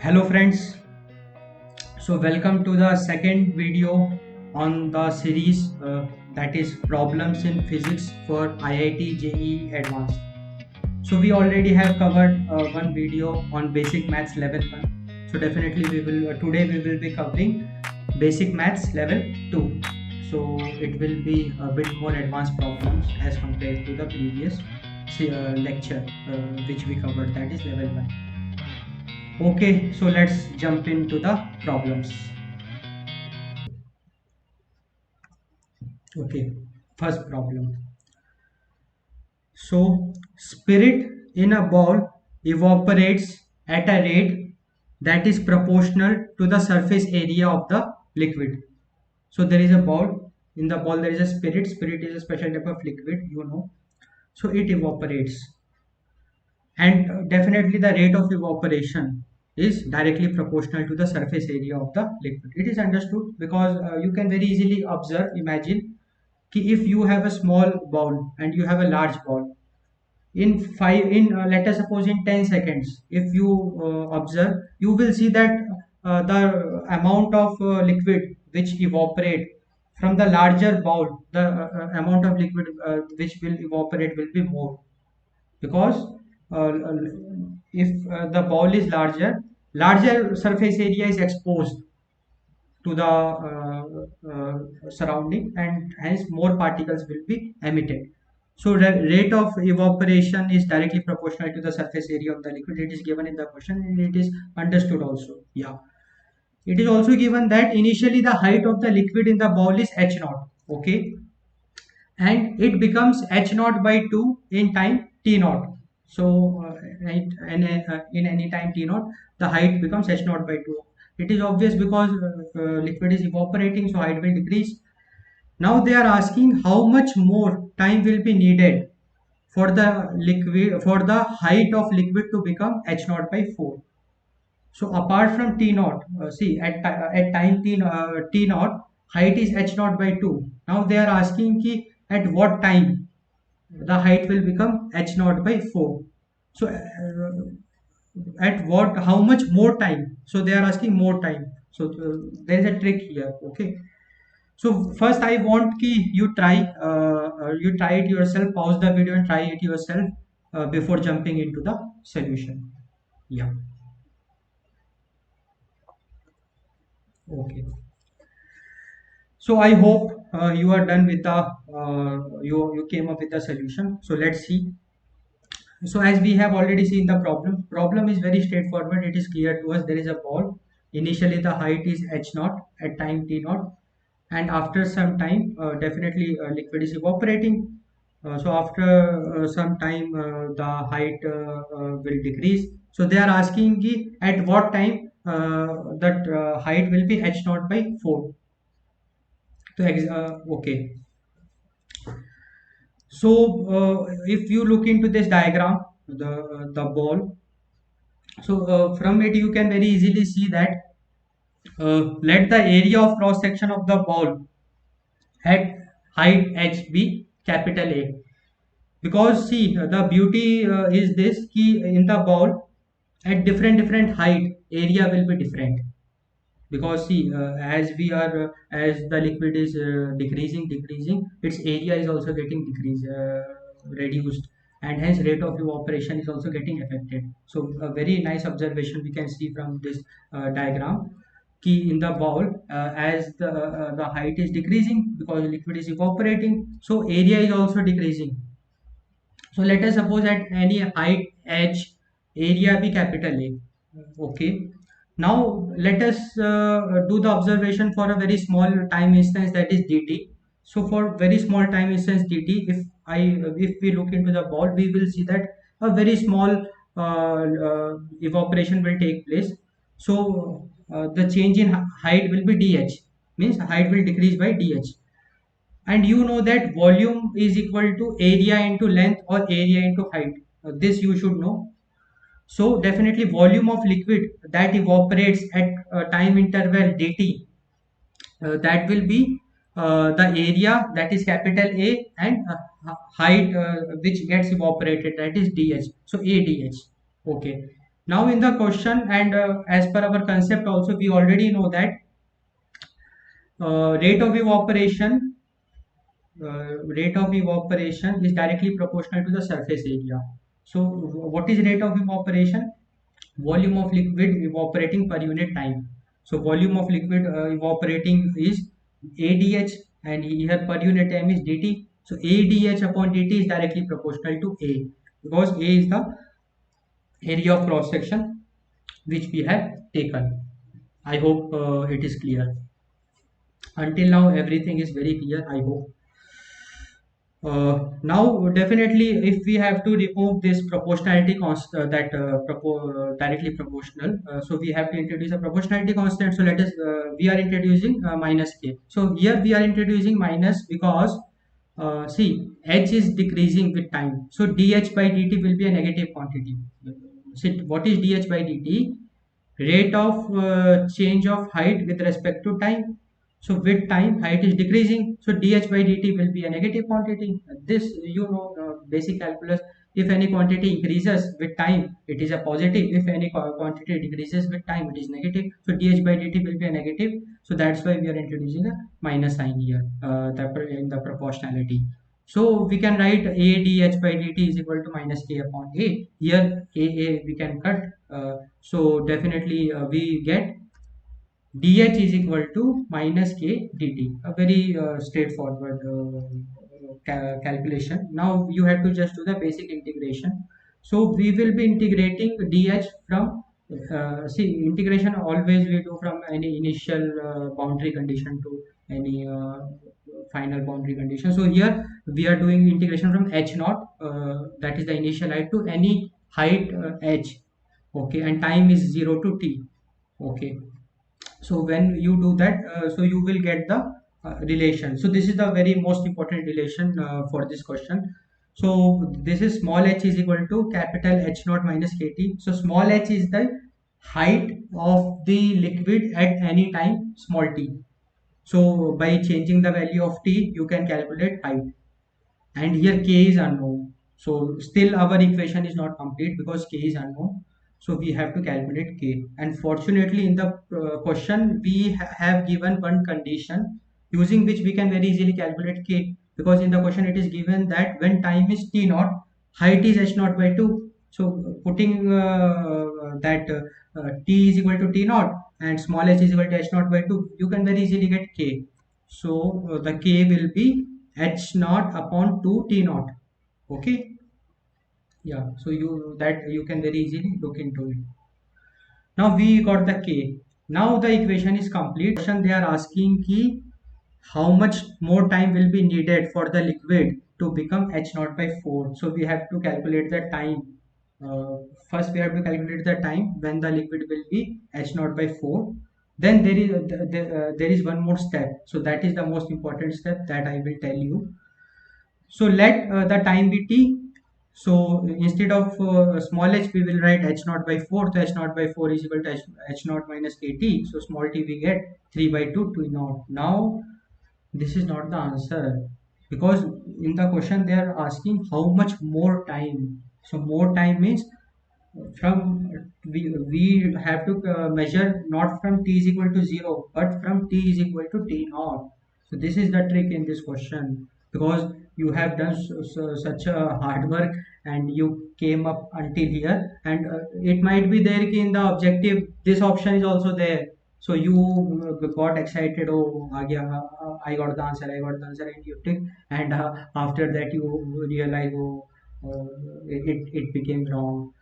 Hello friends, so welcome to the second video on the series that is problems in physics for IIT JEE Advanced. So we already have covered one video on basic maths level 1. So definitely we will today we will be covering basic maths level 2. So it will be a bit more advanced problems as compared to the previous lecture which we covered, that is level 1. Okay, so let's jump into the problems. Okay, first problem. So, spirit in a ball evaporates at a rate that is proportional to the surface area of the liquid. So, there is a ball. In the ball, there is a spirit. Spirit is a special type of liquid, you know. So, it evaporates. And definitely, the rate of evaporation is directly proportional to the surface area of the liquid. It is understood because you can very easily observe, imagine if you have a small ball and you have a large ball in let us suppose in 10 seconds, if you observe, you will see that the amount of liquid which evaporate from the larger ball, the amount of liquid which will evaporate will be more, because uh, if the ball is larger surface area is exposed to the surrounding, and hence more particles will be emitted. So rate of evaporation is directly proportional to the surface area of the liquid. It is given in the question and it is understood also. Yeah. It is also given that initially the height of the liquid in the ball is h naught. Okay. And it becomes h naught by 2 in time t naught. So in any time t naught, the height becomes h naught by 2. It is obvious because liquid is evaporating, so height will decrease. Now they are asking how much more time will be needed for the height of liquid to become h naught by 4. So apart from t naught, see at time t naught, height is h naught by 2. Now they are asking at what time the height will become h naught by 4. So at what, how much more time? So they are asking more time. So there is a trick here. Okay. So first I want you try it yourself. Pause the video and try it yourself before jumping into the solution. Yeah. Okay. So I hope you are done with the you came up with the solution. So let's see. So as we have already seen the problem is very straightforward. It is clear to us. There is a ball. Initially the height is h naught at time t naught, and after some time definitely liquid is evaporating. So after some time the height will decrease. So they are asking at what time that height will be h naught by 4. So okay. So if you look into this diagram, the ball, so from it you can very easily see that let the area of cross section of the ball at height h be capital A. Because see the beauty is this key in the ball, at different height area will be different. Because see as we are as the liquid is decreasing, its area is also getting reduced, and hence rate of evaporation is also getting affected. So a very nice observation we can see from this diagram, key in the ball, as the height is decreasing because liquid is evaporating, so area is also decreasing. So let us suppose at any height h, area be capital A. Okay. Now let us do the observation for a very small time instance, that is dt. So for very small time instance dt, if we look into the ball, we will see that a very small evaporation will take place. So the change in height will be dh, means height will decrease by dh. And you know that volume is equal to area into length or area into height. This you should know. So definitely volume of liquid that evaporates at time interval dt, that will be the area, that is capital A, and height which gets evaporated, that is dh. So a dh. Okay. Now in the question, and as per our concept also, we already know that rate of evaporation is directly proportional to the surface area. So what is rate of evaporation? Volume of liquid evaporating per unit time. So volume of liquid evaporating is ADH, and here per unit time is dt. So ADH upon dt is directly proportional to A, because A is the area of cross section which we have taken. I hope it is clear. Until now everything is very clear, I hope. Now, definitely, if we have to remove this proportionality constant, directly proportional, so we have to introduce a proportionality constant. So let us, we are introducing minus k. So here we are introducing minus because, see, h is decreasing with time. So dh by dt will be a negative quantity. See, what is dh by dt? Rate of change of height with respect to time. So with time, height is decreasing. So dh by dt will be a negative quantity. This, you know, basic calculus. If any quantity increases with time, it is a positive. If any quantity decreases with time, it is negative. So dh by dt will be a negative. So that's why we are introducing a minus sign here, in the proportionality. So we can write a dh by dt is equal to minus k upon a. Here a we can cut. So definitely we get dh is equal to minus k dt. A very straightforward calculation. Now you have to just do the basic integration. So we will be integrating dh from, see, integration always we do from any initial boundary condition to any final boundary condition. So here we are doing integration from h naught, that is the initial height, to any height h. Okay, and time is 0 to t. Okay, so when you do that, so you will get the relation. So this is the very most important relation for this question. So this is small h is equal to capital H naught minus kt. So small h is the height of the liquid at any time small t. So by changing the value of t, you can calculate height, and here k is unknown. So still our equation is not complete because k is unknown. So we have to calculate k, and fortunately in the question we have given one condition using which we can very easily calculate k, because in the question it is given that when time is t naught, height is h naught by 2. So putting that t is equal to t naught and small h is equal to h naught by 2, you can very easily get k. So the k will be h naught upon 2 t naught. Okay, yeah, so you can very easily look into it. Now we got the k. Now the equation is complete. Question they are asking ki how much more time will be needed for the liquid to become h naught by 4. So we have to calculate the time. uh, First we have to calculate the time when the liquid will be h naught by 4. Then there is one more step. So that is the most important step that I will tell you. So let the time be t. So instead of small h, we will write h naught by 4. So h naught by 4 is equal to h naught minus kt. So small t we get 3 by 2 t naught. Now this is not the answer, because in the question they are asking how much more time. So more time means from, we have to measure not from t is equal to 0 but from t is equal to t naught. So this is the trick in this question, because you have done such a hard work and you came up until here, and it might be there ki in the objective this option is also there. So you got excited, oh aa gaya, I got the answer, I got the answer, and you tick, and after that you realize, oh, it became wrong.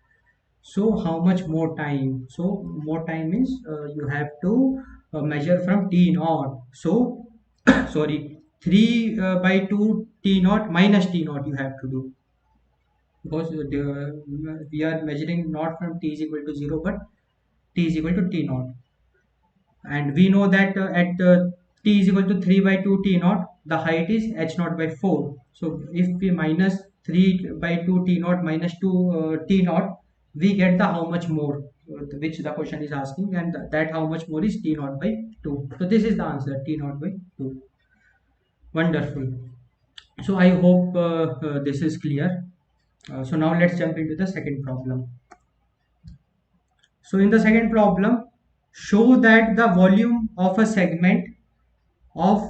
So how much more time? So more time means you have to measure from t naught. So sorry, 3 by 2 t naught minus t naught you have to do, because we are measuring not from t is equal to 0 but t is equal to t naught. And we know that at t is equal to 3 by 2 t naught, the height is h naught by 4. So if we minus 3 by 2 t naught minus 2 t naught, we get the how much more, which the question is asking, and that how much more is t naught by 2. So this is the answer, t naught by 2. Wonderful. So I hope this is clear. So now let's jump into the second problem. So in the second problem, show that the volume of a segment of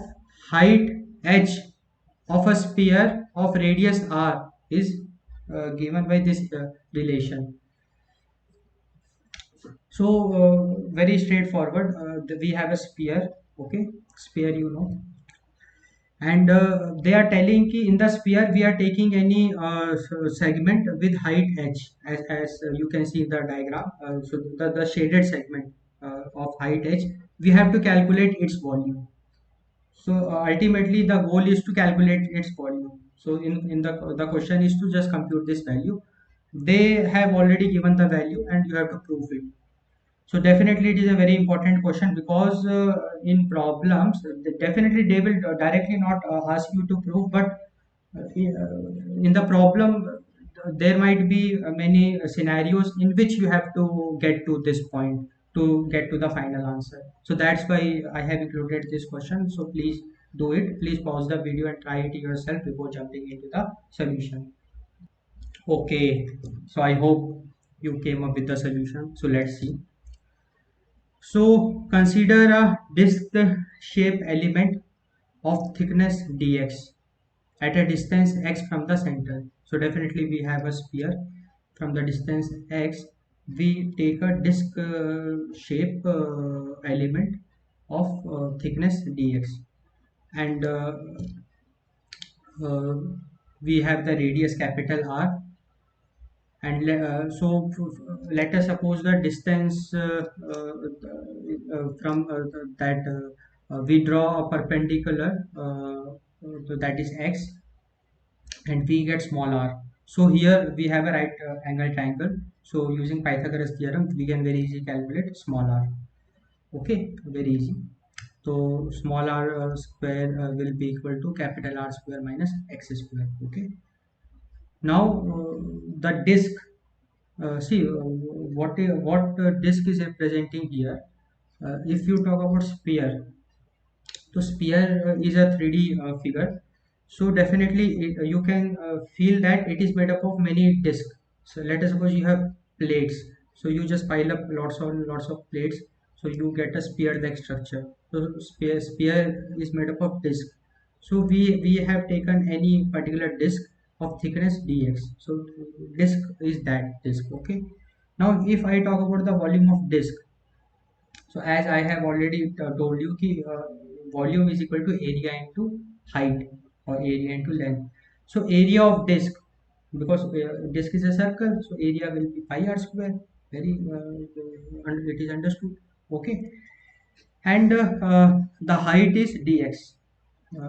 height h of a sphere of radius r is given by this relation. So very straightforward. We have a sphere, okay, sphere, and they are telling ki in the sphere we are taking any segment with height h, as you can see in the diagram. So the shaded segment of height h, we have to calculate its volume. So ultimately the goal is to calculate its volume. So in the question is to just compute this value. They have already given the value and you have to prove it. So definitely it is a very important question, because in problems definitely they will directly not ask you to prove, but in the problem there might be many scenarios in which you have to get to this point to get to the final answer. So that's why I have included this question. So please do it. Please pause the video and try it yourself before jumping into the solution. Okay, so I hope you came up with the solution. So let's see. So consider a disc shape element of thickness dx at a distance x from the center. So definitely we have a sphere. From the distance x, we take a disc shape element of thickness dx, and uh, we have the radius capital R, and let us suppose the distance from that we draw a perpendicular, that is x, and we get small r. So here we have a right angle triangle. So using Pythagoras theorem, we can very easily calculate small r. Okay, very easy. So small r square will be equal to capital R square minus x square. Okay. Now the disk. See what disk is representing here. If you talk about sphere, so sphere is a 3D figure. So definitely you can feel that it is made up of many discs. So let us suppose you have plates. So you just pile up lots of plates. So you get a sphere-like structure. So sphere is made up of disc. So we have taken any particular disc of thickness dx. So disc is that disc. Okay. Now if I talk about the volume of disc, so as I have already told you, ki, volume is equal to area into height, or area into length. So area of disk, because disk is a circle, so area will be pi r square. Very it is understood. Okay, and the height is dx,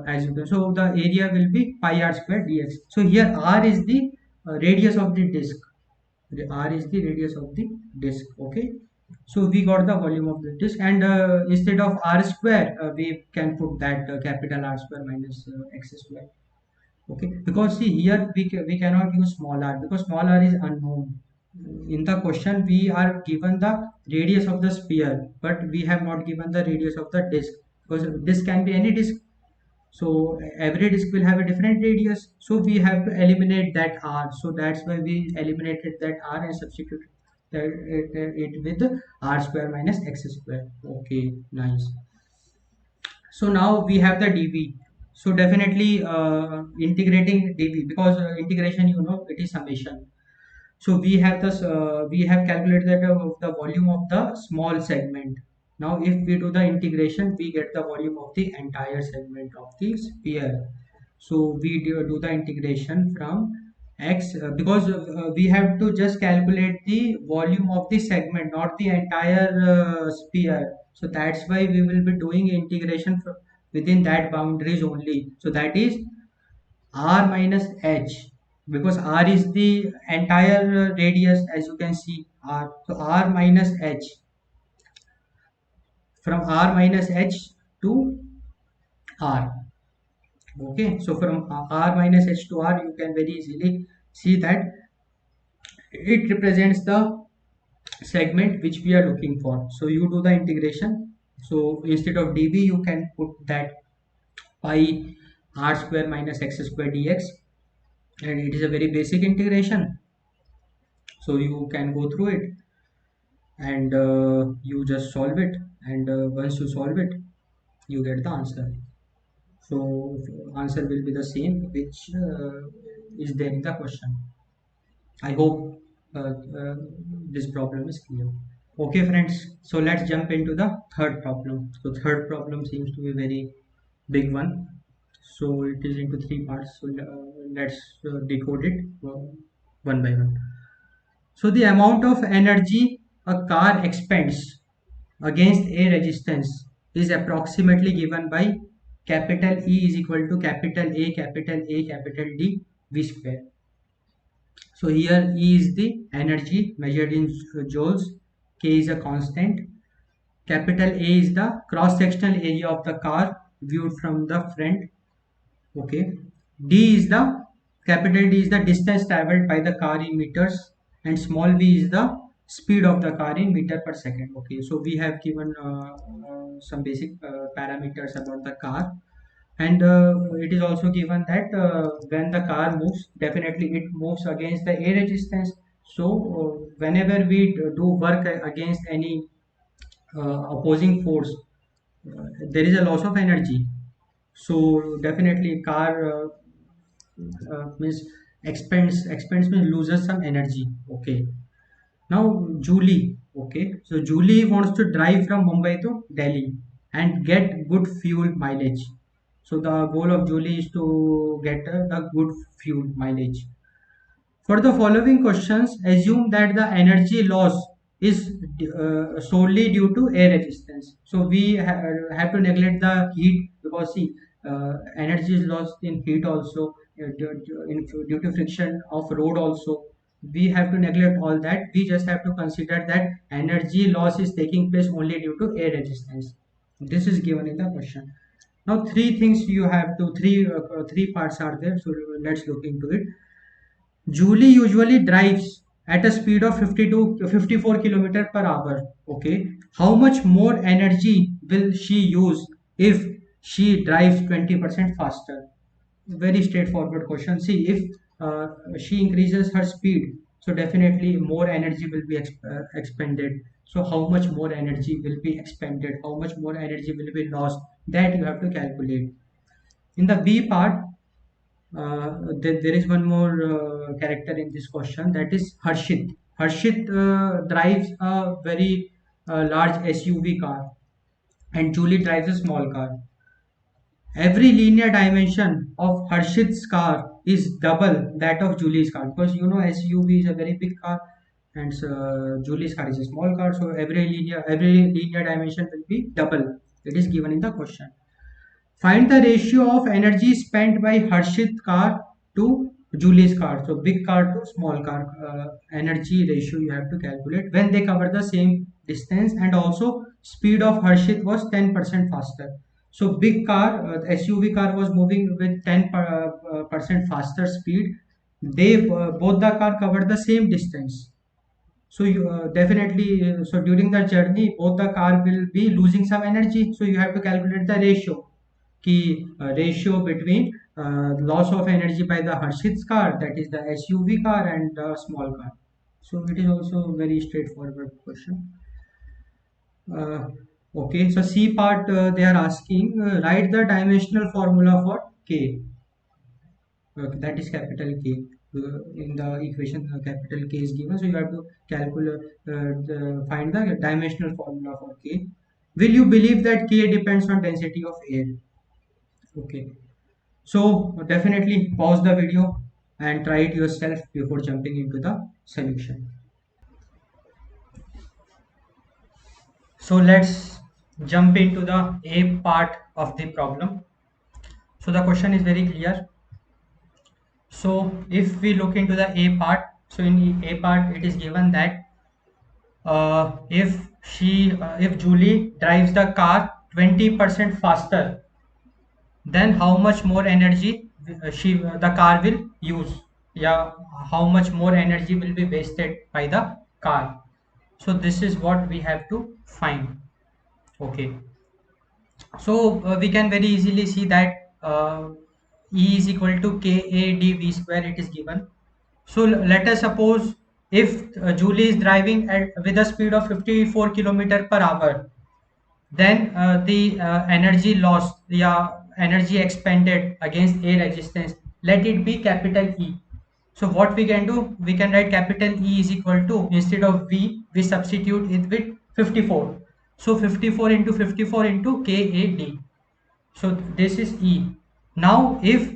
as you can. So the area will be pi r square dx. So here r is the radius of the disk. R is the radius of the disk. Okay, so we got the volume of the disk, and instead of r square, we can put that capital R square minus x square. Okay, because see here we cannot use small r, because small r is unknown. In the question we are given the radius of the sphere, but we have not given the radius of the disk, because disk can be any disk. So every disk will have a different radius. So we have to eliminate that r. So that's why we eliminated that r and substituted it with r square minus x square. Okay, nice. So now we have the dv. So definitely integrating dv, because integration, it is summation. So we have this. We have calculated that the volume of the small segment. Now, if we do the integration, we get the volume of the entire segment of the sphere. So we do the integration from x, because we have to just calculate the volume of the segment, not the entire sphere. So that's why we will be doing integration within that boundaries only. So that is r minus h, because r is the entire radius, as you can see, r. So r minus h, from r minus h to r. Okay, so from r minus h to r, you can very easily see that it represents the segment which we are looking for. So you do the integration. So instead of dv, you can put that pi r square minus x square dx, and it is a very basic integration. So you can go through it. and you just solve it, and once you solve it you get the answer. So answer will be the same which is there in the question. I hope this problem is clear. Okay friends, so let's jump into the third problem. So third problem seems to be very big one. So it is into three parts. So let's decode it one by one. So the amount of energy a car expends against a resistance is approximately given by capital E is equal to capital A, capital D, V square. So here E is the energy measured in joules, K is a constant, capital A is the cross-sectional area of the car viewed from the front. Okay. D is the capital D is the distance traveled by the car in meters, and small v is the speed of the car in meter per second. Okay, so we have given some basic parameters about the car, and it is also given that when the car moves, definitely it moves against the air resistance. So whenever we do work against any opposing force, there is a loss of energy. So definitely car means expense means loses some energy. Okay, now Julie. Okay, so Julie wants to drive from Mumbai to Delhi and get good fuel mileage. So the goal of Julie is to get the good fuel mileage. For the following questions, assume that the energy loss is solely due to air resistance. So we have to neglect the heat, because see, energy is lost in heat also, due to friction of road also. We have to neglect all that. We just have to consider that energy loss is taking place only due to air resistance. This is given in the question. Now three things you have to, three parts are there. So let's look into it. Julie usually drives at a speed of 52 to 54 kilometer per hour. Okay. How much more energy will she use if she drives 20% faster? Very straightforward question. See, if she increases her speed, so definitely more energy will be expended. So how much more energy will be expended? How much more energy will be lost? That you have to calculate. In the B part, there is one more character in this question, that is Harshit. Harshit drives a very large SUV car, and Julie drives a small car. Every linear dimension of Harshit's car is double that of Julie's car, because you know SUV is a very big car and Julie's car is a small car. So every linear dimension will be double. It is given in the question. Find the ratio of energy spent by Harshit car to Julie's car. So big car to small car, energy ratio you have to calculate when they cover the same distance, and also speed of Harshit was 10% faster. So big car, SUV car was moving with 10% faster speed. They both the car covered the same distance. So you definitely, so during the journey both the car will be losing some energy. So you have to calculate the ratio. Key ratio between loss of energy by the Harshit's car, that is the SUV car, and the small car. So it is also very straightforward question. Uh, okay, so C part, they are asking write the dimensional formula for K. That is capital K. In the equation, capital K is given, so you have to calculate, find the dimensional formula for K. Will you believe that K depends on density of air? Okay. So definitely pause the video and try it yourself before jumping into the solution. So let's jump into the A part of the problem. So the question is very clear. So if we look into the A part, so in A part it is given that if Julie drives the car 20% faster, then how much more energy the car will use? Yeah, how much more energy will be wasted by the car? So this is what we have to find. Okay, so we can very easily see that E is equal to KAdV square, it is given. So let us suppose if Julie is driving with a speed of 54 kilometer per hour, then the energy loss, yeah, energy expended against a resistance, let it be capital E. So what we can do, we can write capital E is equal to, instead of V, we substitute it with 54. So 54 into 54 into KAD. So this is E. Now if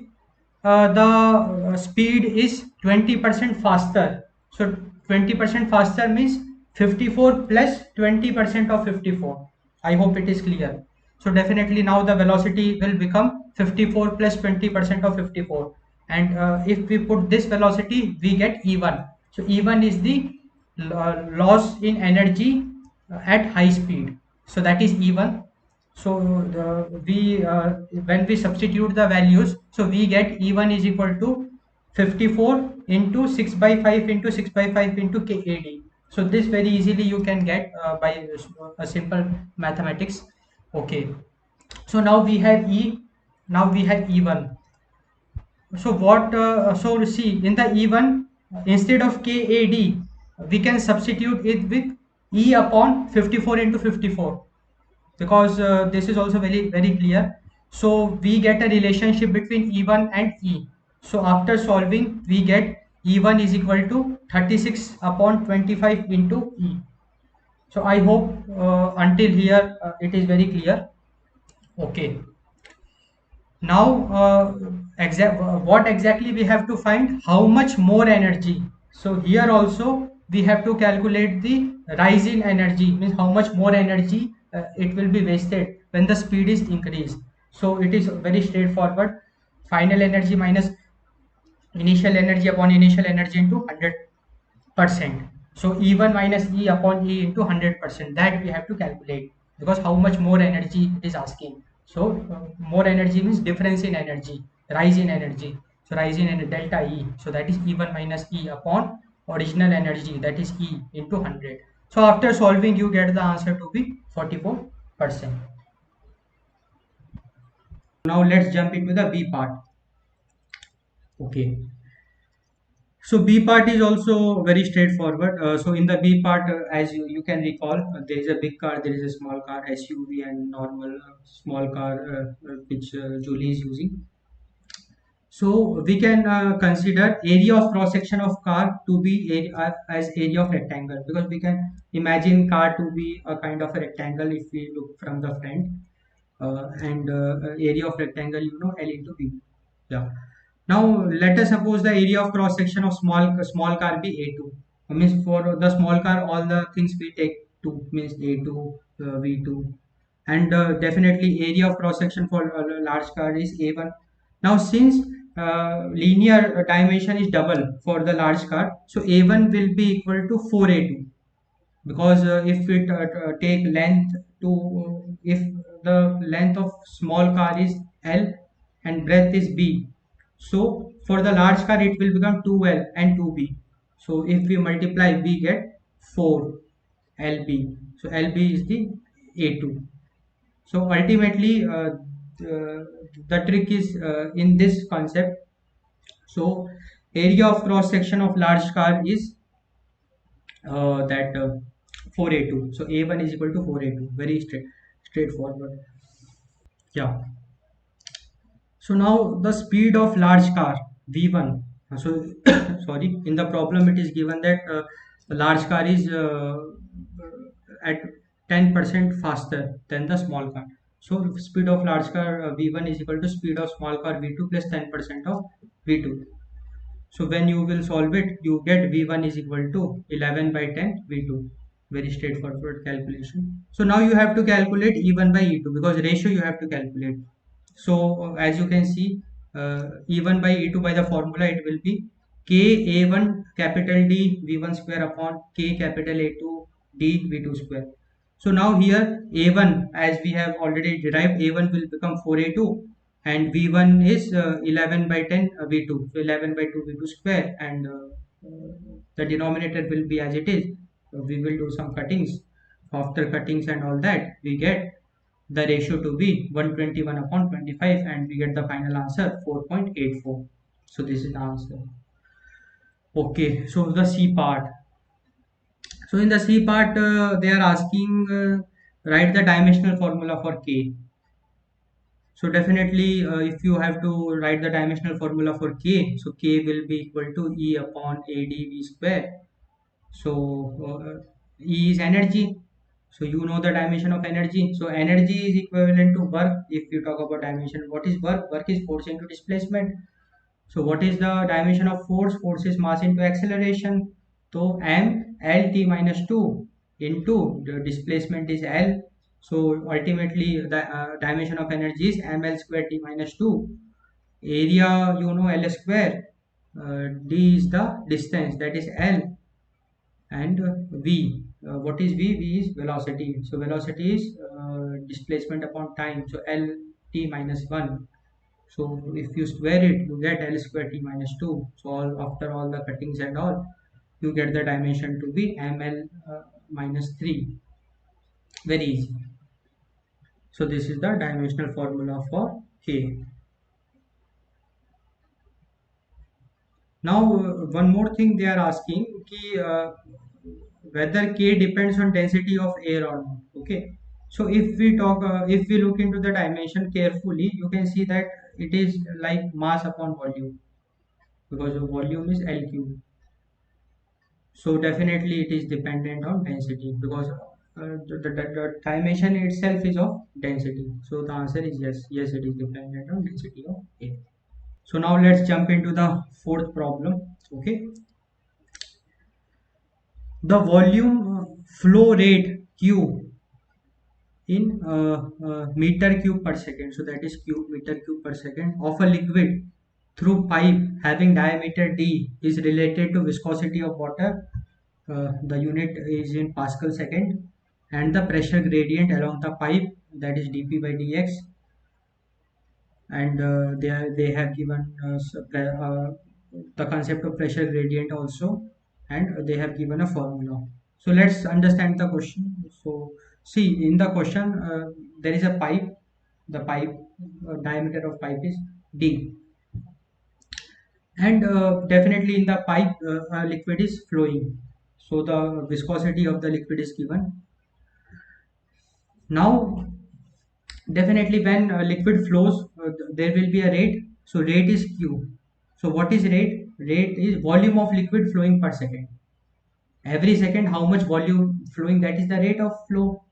the speed is 20% faster, so 20% faster means 54 plus 20% of 54. I hope it is clear. So definitely now the velocity will become 54 plus 20% of 54, and if we put this velocity we get E1. So E1 is the loss in energy at high speed, so that is E1. So when we substitute the values, so we get E1 is equal to 54 into 6 by 5 into 6 by 5 into KAD. So this very easily you can get by a simple mathematics. Okay. So now we have now we have E1. So see, in the E1, instead of KAD, we can substitute it with E upon 54 into 54, because this is also very clear. So we get a relationship between E1 and E. So after solving, we get E1 is equal to 36 upon 25 into E. So I hope until here it is very clear. Okay. Now what exactly we have to find? How much more energy? So here also we have to calculate the rise in energy, means how much more energy it will be wasted when the speed is increased. So it is very straightforward. Final energy minus initial energy upon initial energy into 100%. So E1 minus E upon E into 100%, that we have to calculate, because how much more energy it is asking. So more energy means difference in energy, rise in energy. So rise in delta E, so that is E1 minus E upon original energy, that is E into 100. So after solving you get the answer to be 44%. Now let's jump into the B part. Okay. So B part is also very straightforward. So in the B part, as you can recall, there is a big car, there is a small car, SUV, and normal small car, which Julie is using. So we can consider area of cross section of car to be as area of rectangle, because we can imagine car to be a kind of a rectangle if we look from the front, and area of rectangle, L into B. Yeah. Now let us suppose the area of cross section of small car be A2. Means for the small car all the things we take 2, means A2, V2, and definitely area of cross section for a large car is A1. Now since linear dimension is double for the large car, so A1 will be equal to 4A2, because if we take length to if the length of small car is L and breadth is B, so for the large car it will become 2L and 2B. So if we multiply we get 4LB. So LB is the A2. So ultimately the trick is in this concept. So area of cross section of large car is that 4A2. So A1 is equal to 4A2. Very straightforward. Yeah. So now the speed of large car V1. So sorry, in the problem it is given that the large car is at 10% faster than the small car. So speed of large car V1 is equal to speed of small car V2 plus 10% of V2. So when you will solve it, you get V1 is equal to 11 by 10 V2. Very straightforward calculation. So now you have to calculate E1 by E2, because ratio you have to calculate. So as you can see, E1 by E2 by the formula it will be K A1 capital D V1 square upon K capital A2 D V2 square. So now here A1, as we have already derived, A1 will become 4A2, and V1 is 11 by 10 V2. So 11 by 2 V2 square, and the denominator will be as it is. So we will do some cuttings. After cuttings and all that, we get the ratio to be 121 upon 25, and we get the final answer 4.84. So this is the answer. Okay, so the C part. So in the C part, they are asking write the dimensional formula for K. So definitely, if you have to write the dimensional formula for K, so K will be equal to E upon AdV square. So E is energy. So you know the dimension of energy. So energy is equivalent to work. If you talk about dimension, what is work? Work is force into displacement. So what is the dimension of force? Force is mass into acceleration. So m L t minus 2 into the displacement is L. So ultimately the dimension of energy is ml square t minus 2. Area you know L square. D is the distance, that is L. And V. What is V? V is velocity. So velocity is displacement upon time. So L t minus 1. So if you square it, you get L square t minus 2. So after all the cuttings and all, you get the dimension to be ml minus 3. Very easy. So this is the dimensional formula for K. Now one more thing they are asking ki, whether K depends on density of air or not. Okay. So if we look into the dimension carefully, you can see that it is like mass upon volume, because the volume is L cube. So definitely it is dependent on density, because the dimension itself is of density. So the answer is yes. Yes, it is dependent on density of air. So now let's jump into the fourth problem. Okay. The volume flow rate Q in meter cube per second. So that is cube meter cube per second of a liquid through pipe having diameter d is related to viscosity of water. The unit is in Pascal second, and the pressure gradient along the pipe, that is dp by dx. And they have given the concept of pressure gradient also, and they have given a formula. So let's understand the question. So see, in the question there is a pipe. The pipe diameter of pipe is d, and definitely in the pipe a liquid is flowing. So the viscosity of the liquid is given. Now definitely when liquid flows, there will be a rate. So rate is Q. So what is rate? Rate is volume of liquid flowing per second. Every second how much volume flowing, that is the rate of flow.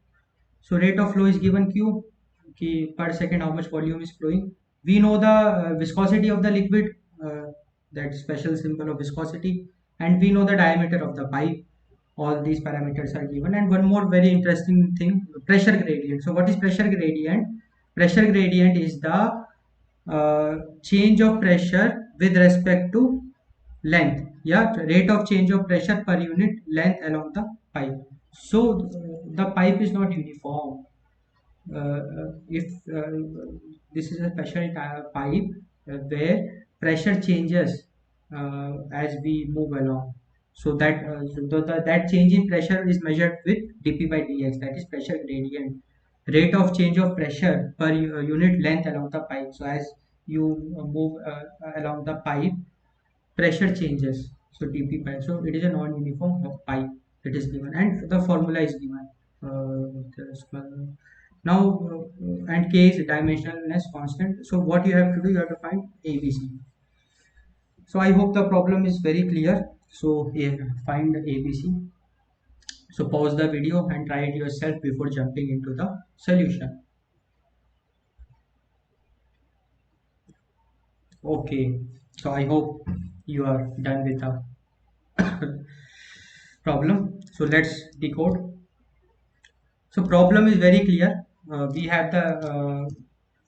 So rate of flow is given Q. Okay, per second how much volume is flowing. We know the viscosity of the liquid, that special symbol of viscosity, and we know the diameter of the pipe. All these parameters are given. And one more very interesting thing, pressure gradient. So what is pressure gradient? Pressure gradient is the change of pressure with respect to length. Yeah, rate of change of pressure per unit length along the pipe. So the pipe is not uniform. If this is a special pipe where pressure changes as we move along. So that change in pressure is measured with dp by dx, that is pressure gradient. Rate of change of pressure per unit length along the pipe. So as you move along the pipe, pressure changes. So dp pipe. So it is a non-uniform pipe. It is given, and the formula is given. Now and K is dimensionless constant. So what you have to do, you have to find ABC. So I hope the problem is very clear. So yeah, find ABC. So pause the video and try it yourself before jumping into the solution. Okay. So I hope you are done with the problem. So let's decode. So problem is very clear. We have the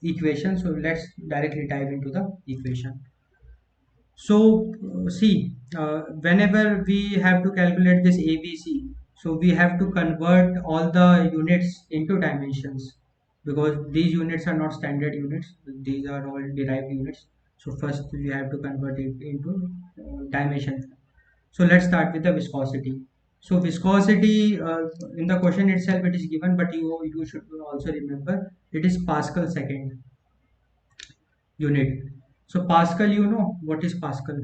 equation. So let's directly dive into the equation. So see, whenever we have to calculate this ABC, so we have to convert all the units into dimensions, because these units are not standard units. These are all derived units. So first we have to convert it into dimension. So let's start with the viscosity. So viscosity in the question itself it is given, but you should also remember it is Pascal second unit. So Pascal, you know what is Pascal?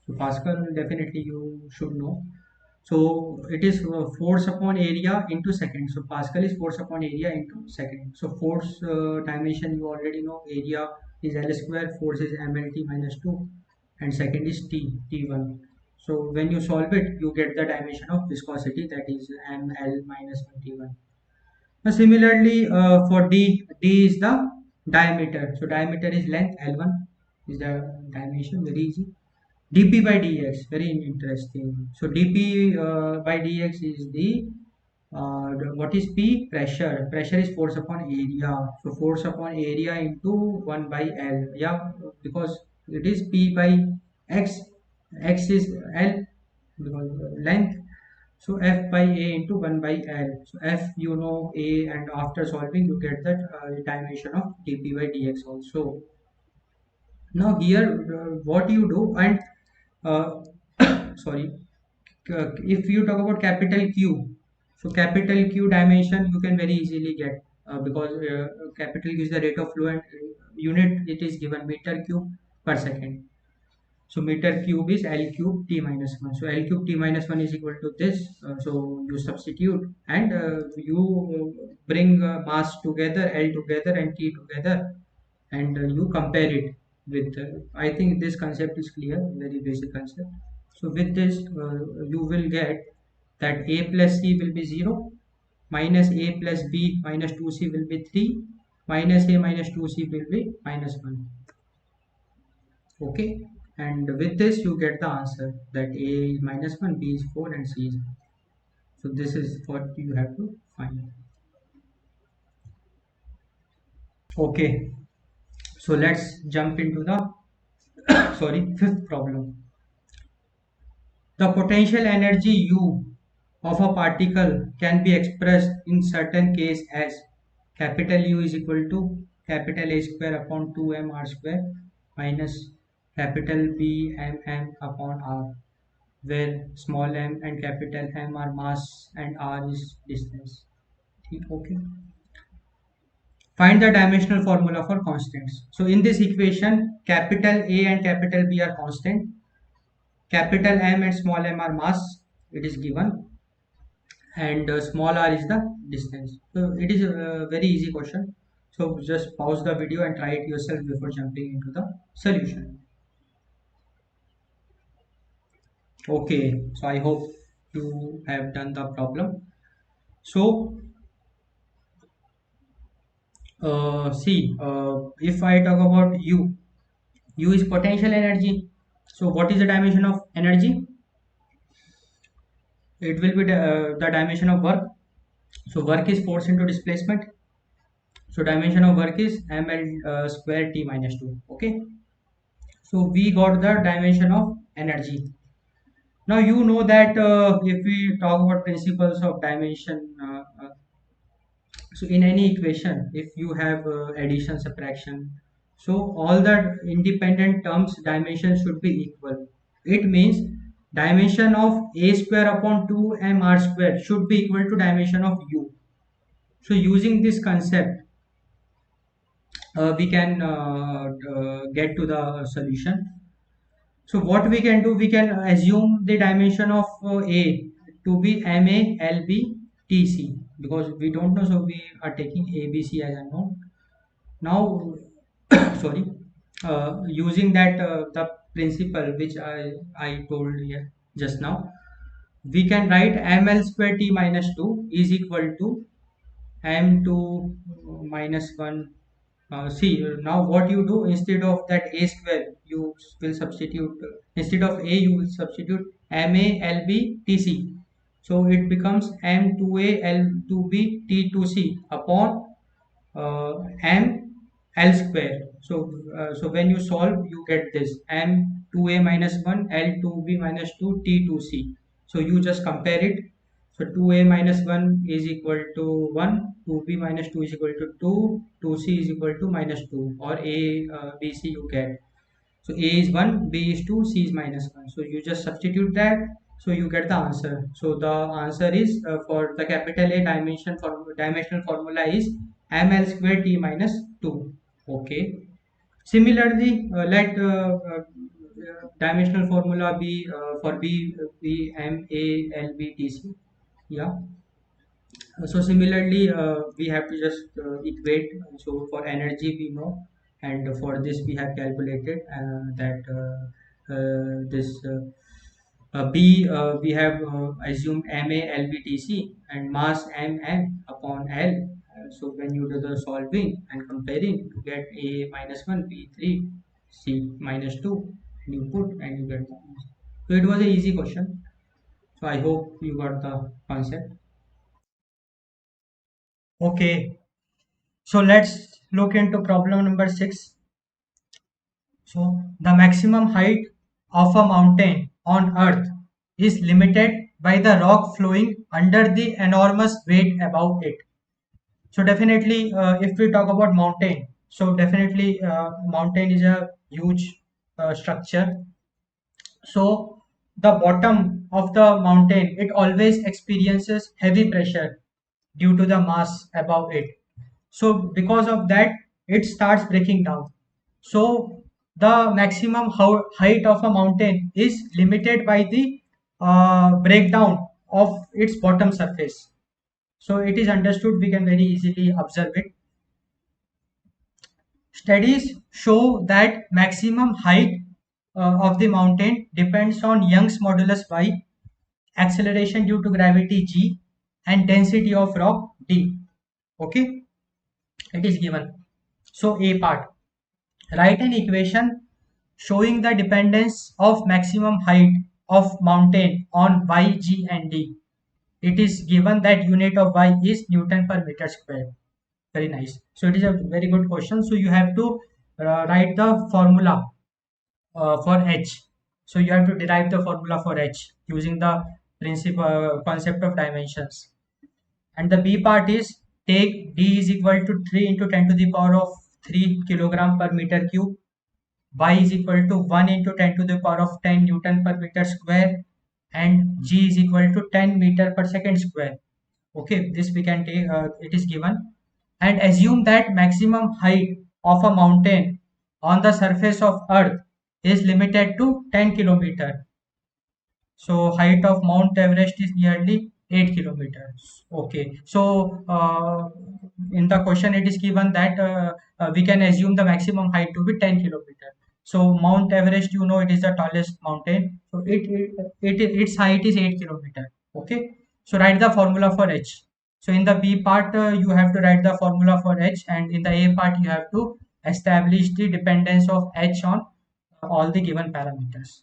So Pascal definitely you should know. So it is force upon area into second. So Pascal is force upon area into second. So force dimension you already know, area is L square, force is mLT minus 2, and second is T1. So when you solve it, you get the dimension of viscosity, that is mL minus 1 T1. Now similarly for D is the diameter. So diameter is length, L1 is the dimension, very easy. dp by dx, very interesting. So dp by dx is what is p? Pressure is force upon area. So force upon area into 1 by L, yeah, because it is p by x. X is L because length. So f by a into 1 by L. So f, you know, a, and after solving you get that dimension of dp by dx also. Now here what you do, and uh, sorry, if you talk about capital Q, so capital Q dimension you can very easily get because capital Q is the rate of flow, and unit it is given meter cube per second. So meter cube is L cube T minus 1. So L cube T minus 1 is equal to this. So you substitute, and you bring mass together, L together and T together, and you compare it with I think this concept is clear, very basic concept. So with this you will get that a plus c will be 0, minus a plus b minus 2c will be 3, minus a minus 2c will be minus 1. Okay, and with this you get the answer that a is minus 1, b is 4, and c is 1. So this is what you have to find. Okay, so let's jump into the sorry, fifth problem. The potential energy U of a particle can be expressed in certain case as capital U is equal to capital A square upon 2m r square minus capital B m upon r, where small m and capital M are mass and r is distance. Okay. Find the dimensional formula for constants. So in this equation, capital A and capital B are constant, capital M and small m are mass, it is given, and small r is the distance. So it is a very easy question. So just pause the video and try it yourself before jumping into the solution. Okay, so I hope you have done the problem. So see, if I talk about U is potential energy. So what is the dimension of energy? It will be the dimension of work. So work is force into displacement. So dimension of work is ml square t minus 2. Okay. So we got the dimension of energy. Now you know that if we talk about principles of dimension, so in any equation, if you have addition, subtraction, so all the independent terms dimension should be equal. It means dimension of a square upon 2m r square should be equal to dimension of u. So using this concept, we can get to the solution. So what we can do, we can assume the dimension of A to be MA, LB, TC, because we don't know, so we are taking ABC as unknown. Now, sorry, using that the principle which I told here just now, we can write ML square T minus 2 is equal to M2 minus 1. See, now what you do, instead of that a square, you will substitute, instead of a, you will substitute MA, LB, TC. So it becomes M2A, L2B, T2C upon M L square. So when you solve, you get this M2A minus 1, L2B minus 2, T2C. So you just compare it. So 2a minus 1 is equal to 1, 2b minus 2 is equal to 2, 2c is equal to minus 2, or a, b, c you get. So a is 1, b is 2, c is minus 1. So you just substitute that, so you get the answer. So the answer is for the capital A dimensional formula is ml square t minus 2. Okay. Similarly, dimensional formula B for B M A L B T C. Yeah. So similarly, we have to just equate. So for energy we know, and for this we have calculated that this B we have assumed MALBTC and mass MN upon L. So when you do the solving and comparing, you get A minus 1, B 3, C minus 2, and you put and you get the answer. So it was a easy question. So I hope you got the concept. Okay, so let's look into problem number 6. So the maximum height of a mountain on earth is limited by the rock flowing under the enormous weight above it. So definitely if we talk about mountain, so definitely mountain is a huge structure. So the bottom of the mountain, it always experiences heavy pressure due to the mass above it. So because of that, it starts breaking down. So the maximum height of a mountain is limited by the breakdown of its bottom surface. So it is understood, we can very easily observe it. Studies show that maximum height of the mountain depends on Young's modulus Y, acceleration due to gravity G, and density of rock D. Okay, it is given. So A part. Write an equation showing the dependence of maximum height of mountain on Y, G and D. It is given that unit of Y is Newton per meter square. Very nice. So it is a very good question. So you have to write the formula for H. So you have to derive the formula for H using the principle concept of dimensions. And the B part is take D is equal to 3 into 10 to the power of 3 kilogram per meter cube. Y is equal to 1 into 10 to the power of 10 Newton per meter square, and G is equal to 10 meter per second square. Okay, this we can take, it is given. And assume that maximum height of a mountain on the surface of earth is limited to 10 kilometer. So height of Mount Everest is nearly 8 kilometers. Okay. So in the question it is given that we can assume the maximum height to be 10 kilometer. So Mount Everest, you know, it is the tallest mountain. So its height is 8 kilometer. Okay. So write the formula for H. So in the B part you have to write the formula for H, and in the A part you have to establish the dependence of H on all the given parameters.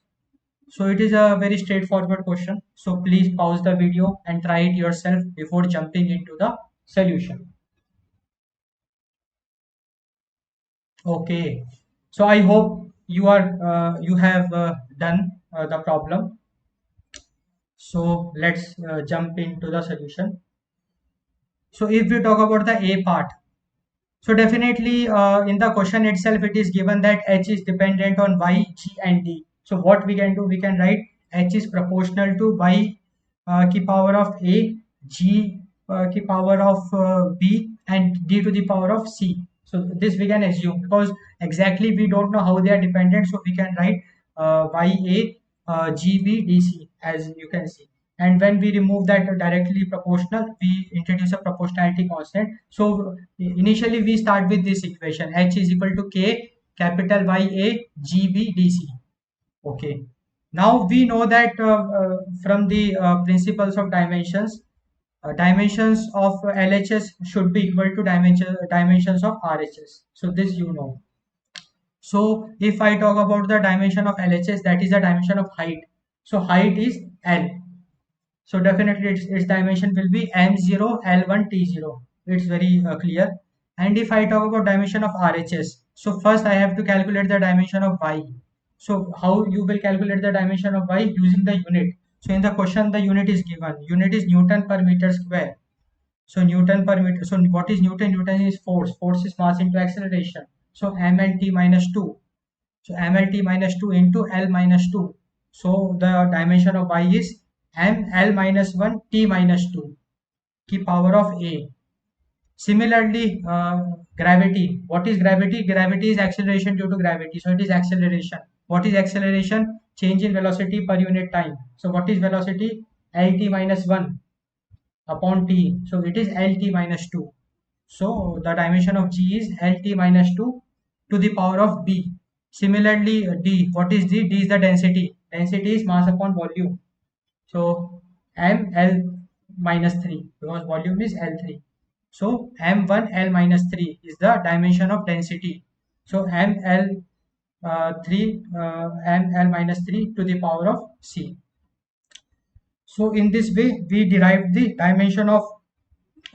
So it is a very straightforward question. So please pause the video and try it yourself before jumping into the solution. Okay. So I hope you have done the problem. So let's jump into the solution. So if we talk about the A part, so definitely in the question itself, it is given that H is dependent on Y, G and D. So what we can do, we can write H is proportional to Y की power of A, G की power of B and D to the power of C. So this we can assume because exactly we don't know how they are dependent. So we can write YA, GB, DC as you can see. And when we remove that directly proportional, we introduce a proportionality constant. So initially we start with this equation: H is equal to K capital YA GB DC. Okay. Now we know that from the principles of dimensions, dimensions of LHS should be equal to dimensions of RHS. So this you know. So if I talk about the dimension of LHS, that is the dimension of height. So height is L. So definitely its dimension will be M0 L1 T0. It's very clear. And if I talk about dimension of RHS, so first I have to calculate the dimension of Y. So how you will calculate the dimension of Y? Using the unit. So in the question the unit is given. Unit is Newton per meter square. So Newton per meter. So what is Newton? Newton is force. Force is mass into acceleration. So mLT minus 2. So mLT minus 2 into L minus 2. So the dimension of Y is mL minus 1 T minus 2 की power of A. Similarly, gravity. What is gravity? Gravity is acceleration due to gravity. So it is acceleration. What is acceleration? change in velocity per unit time. So what is velocity? Lt minus 1 upon t. So it is Lt minus 2. So the dimension of G is Lt minus 2 to the power of B. Similarly, D, what is D? D is the density. Density is mass upon volume. So ml minus 3 because volume is L3. So m1 L minus 3 is the dimension of density. So ml 3 ml minus 3 to the power of C. So in this way we derive the dimension of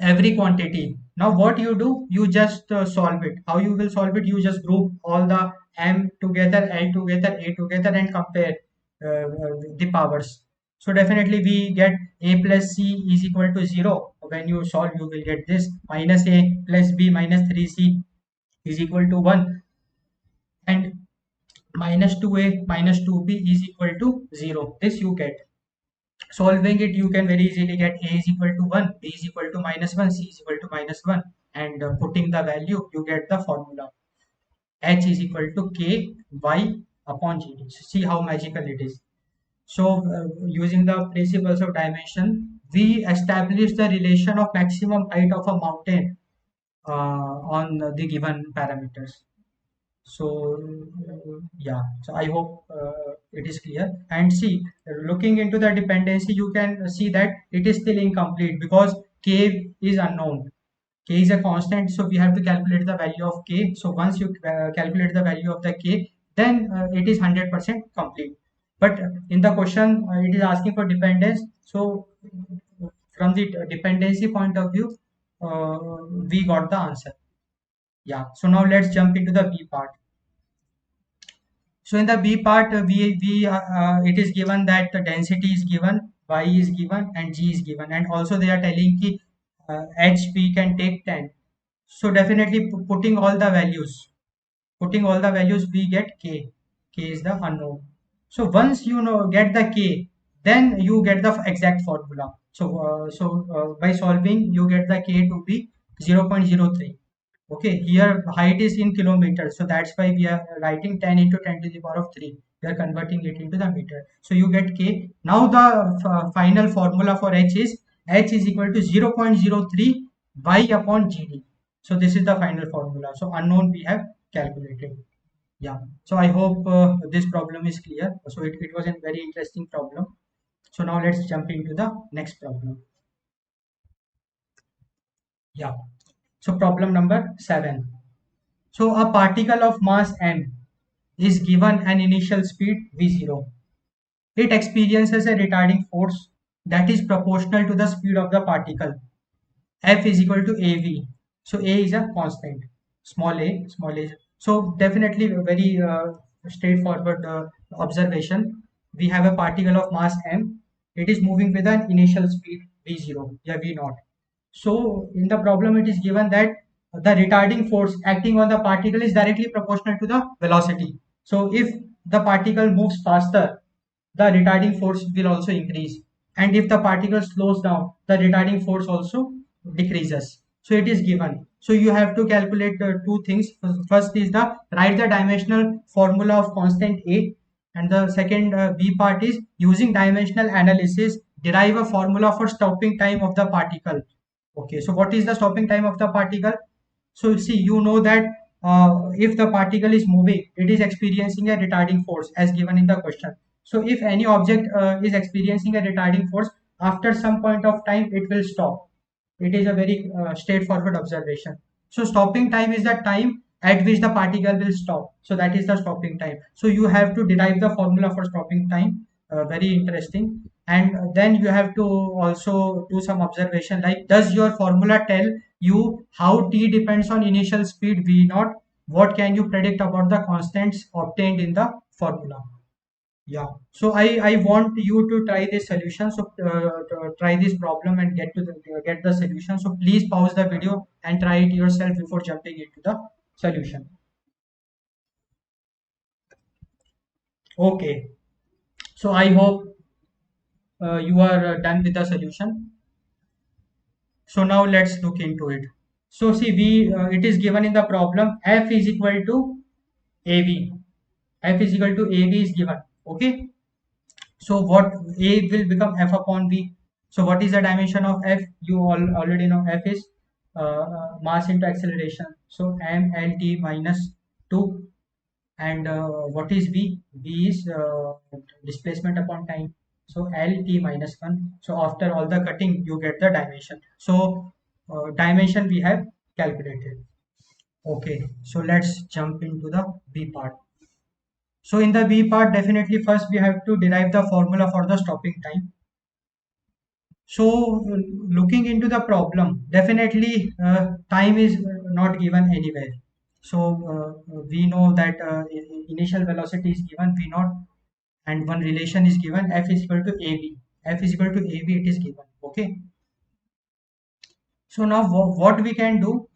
every quantity. Now what you do, you just solve it. How you will solve it? You just group all the m together, l together, a together and compare the powers. So definitely we get a plus c is equal to 0. When you solve, you will get this minus a plus b minus 3c is equal to 1, and minus 2a minus 2b is equal to 0. This you get. Solving it, you can very easily get a is equal to 1, b is equal to minus 1, c is equal to minus 1, and putting the value, you get the formula. H is equal to k y upon GD. So see how magical it is. So using the principles of dimension, we establish the relation of maximum height of a mountain on the given parameters. So yeah, so I hope it is clear. And see, looking into the dependency, you can see that it is still incomplete because k is unknown. K is a constant, so we have to calculate the value of k. So once you calculate the value of the k, then it is 100% complete. But in the question it is asking for dependence. So from the dependency point of view, we got the answer. Yeah, so now let's jump into the b part. So in the B part, it is given that the density is given, Y is given, and G is given, and also they are telling ki HP can take 10. So definitely putting all the values, we get K. K is the unknown. So once you know get the K, then you get the exact formula. So by solving, you get the K to be 0.03. Okay, here height is in kilometers, so that's why we are writing 10 into 10 to the power of 3. We are converting it into the meter. So you get K. Now the final formula for H is equal to 0.03 Y upon GD. So this is the final formula. So unknown we have calculated. Yeah. So I hope this problem is clear. So it was a very interesting problem. So now let's jump into the next problem. Yeah. So problem number 7. So a particle of mass m is given an initial speed v0. It experiences a retarding force that is proportional to the speed of the particle. F is equal to av. So a is a constant, small a. So definitely a very straightforward observation. We have a particle of mass m. It is moving with an initial speed v0, yeah, v naught. So in the problem, it is given that the retarding force acting on the particle is directly proportional to the velocity. So if the particle moves faster, the retarding force will also increase. And if the particle slows down, the retarding force also decreases. So it is given. So you have to calculate two things. First is the write the dimensional formula of constant A, and the second B part is using dimensional analysis derive a formula for stopping time of the particle. Okay, so what is the stopping time of the particle? So see, you know that if the particle is moving, it is experiencing a retarding force as given in the question. So if any object is experiencing a retarding force, after some point of time, it will stop. It is a very straightforward observation. So stopping time is the time at which the particle will stop. So that is the stopping time. So you have to derive the formula for stopping time. Very interesting. And then you have to also do some observation like, does your formula tell you how t depends on initial speed v naught? What can you predict about the constants obtained in the formula? Yeah, so I want you to try this solution. So try this problem and get the solution. So please pause the video and try it yourself before jumping into the solution. Okay, so I hope you are done with the solution. So now let's look into it. So see, we it is given in the problem f is equal to av. F is equal to av is given. Okay, so what A will become F upon V. So what is the dimension of F? You already know F is mass into acceleration. So m l t minus 2. And what is V? V is displacement upon time. So L T minus 1. So after all the cutting, you get the dimension. So dimension we have calculated. Okay, so let's jump into the B part. So in the B part, definitely first we have to derive the formula for the stopping time. So looking into the problem, definitely time is not given anywhere. So we know that initial velocity is given V naught, and one relation is given, F is equal to AV. F is equal to AV, it is given. Okay. So now what we can do,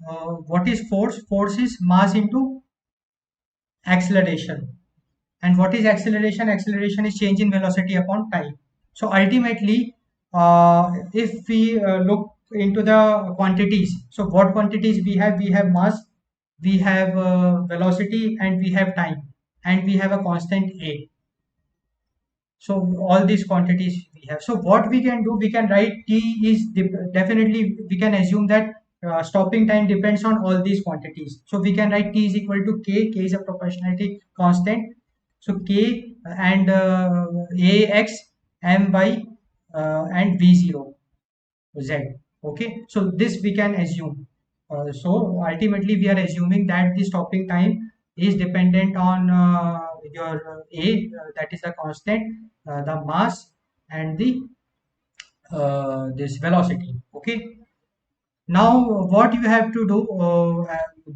what is force? Force is mass into acceleration. And what is acceleration? Acceleration is change in velocity upon time. So ultimately, if we look into the quantities, so what quantities we have? We have mass, we have velocity, and we have time, and we have a constant A. So all these quantities we have. So what we can do, we can write T is definitely, we can assume that stopping time depends on all these quantities. So we can write T is equal to K. K is a proportionality constant. So K and AX, My, and V0, Z. Okay. So this we can assume. So ultimately we are assuming that the stopping time is dependent on your A, that is the constant, the mass, and the this velocity. Okay. Now what you have to do,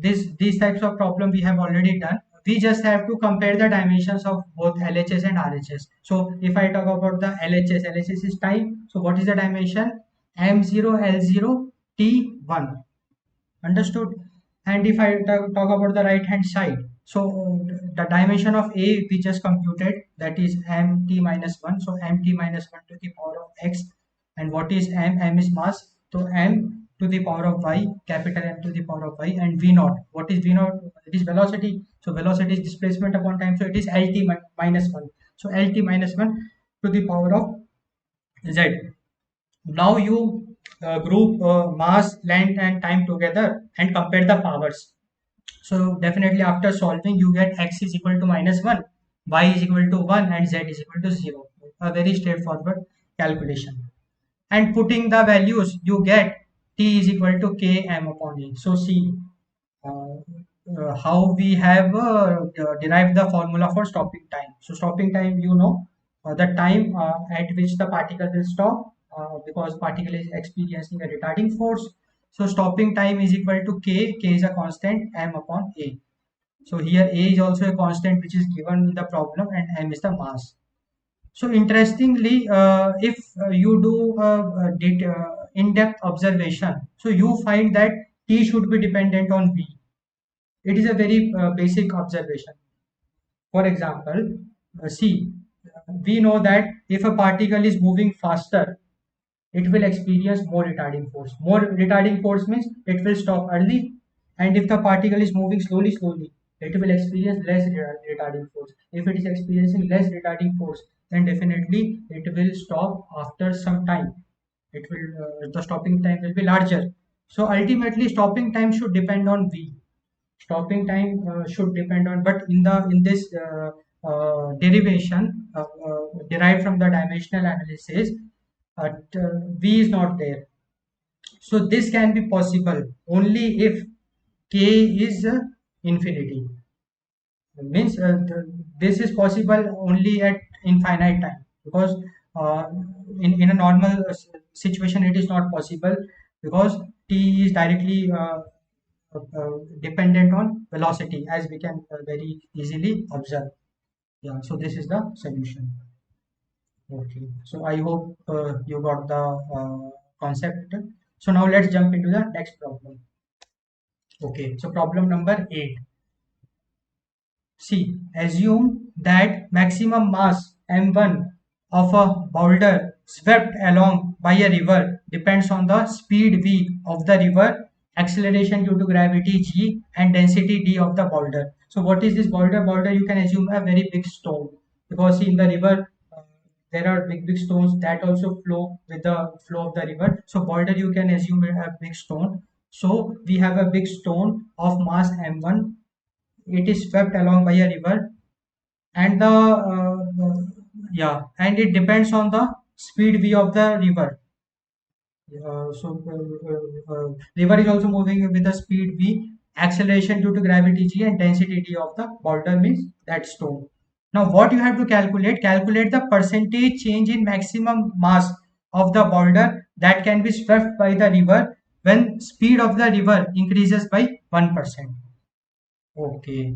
these types of problem we have already done. We just have to compare the dimensions of both LHS and RHS. So if I talk about the LHS is time. So what is the dimension? M0 L0 T1. Understood? And if I talk about the right hand side, so the dimension of A we just computed, that is mt minus 1. So mt minus 1 to the power of x. And what is m? M is mass. So m to the power of y, capital M to the power of y. And v naught, what is v naught? It is velocity. So velocity is displacement upon time. So it is lt minus 1. So lt minus 1 to the power of z. Now you group mass, length, and time together and compare the powers. So definitely after solving, you get x is equal to minus 1, y is equal to 1, and z is equal to 0. A very straightforward calculation. And putting the values, you get t is equal to k m upon a. So see uh, how we have derived the formula for stopping time. So stopping time, you know, the time at which the particle will stop, because particle is experiencing a retarding force. So stopping time is equal to k. K is a constant, m upon a. So here a is also a constant which is given in the problem, and m is the mass. So interestingly, if you do in-depth observation, so you find that t should be dependent on v. It is a very basic observation. For example, see, we know that if a particle is moving faster, it will experience more retarding force. More retarding force means it will stop early, and if the particle is moving slowly, it will experience less retarding force. If it is experiencing less retarding force, then definitely it will stop after some time. It will the stopping time will be larger. So ultimately, stopping time should depend on v. Stopping time should depend on, but in this derivation derived from the dimensional analysis, v is not there. So this can be possible only if k is infinity. Means this is possible only at infinite time, because uh, in a normal situation it is not possible, because t is directly dependent on velocity, as we can very easily observe. Yeah, so this is the solution. Okay, so I hope you got the concept. So now let's jump into the next problem. Okay, so problem number 8. See, assume that maximum mass m1 of a boulder swept along by a river depends on the speed v of the river, acceleration due to gravity g, and density d of the boulder. So what is this boulder? Boulder, you can assume a very big stone. because see, in the river there are big stones that also flow with the flow of the river. So boulder, you can assume a big stone. So we have a big stone of mass m1. It is swept along by a river, and the yeah, and it depends on the speed v of the river. River is also moving with the speed v, acceleration due to gravity g, and density d of the boulder, means that stone. Now, what you have to calculate? Calculate the percentage change in maximum mass of the boulder that can be swept by the river when speed of the river increases by 1%. Okay.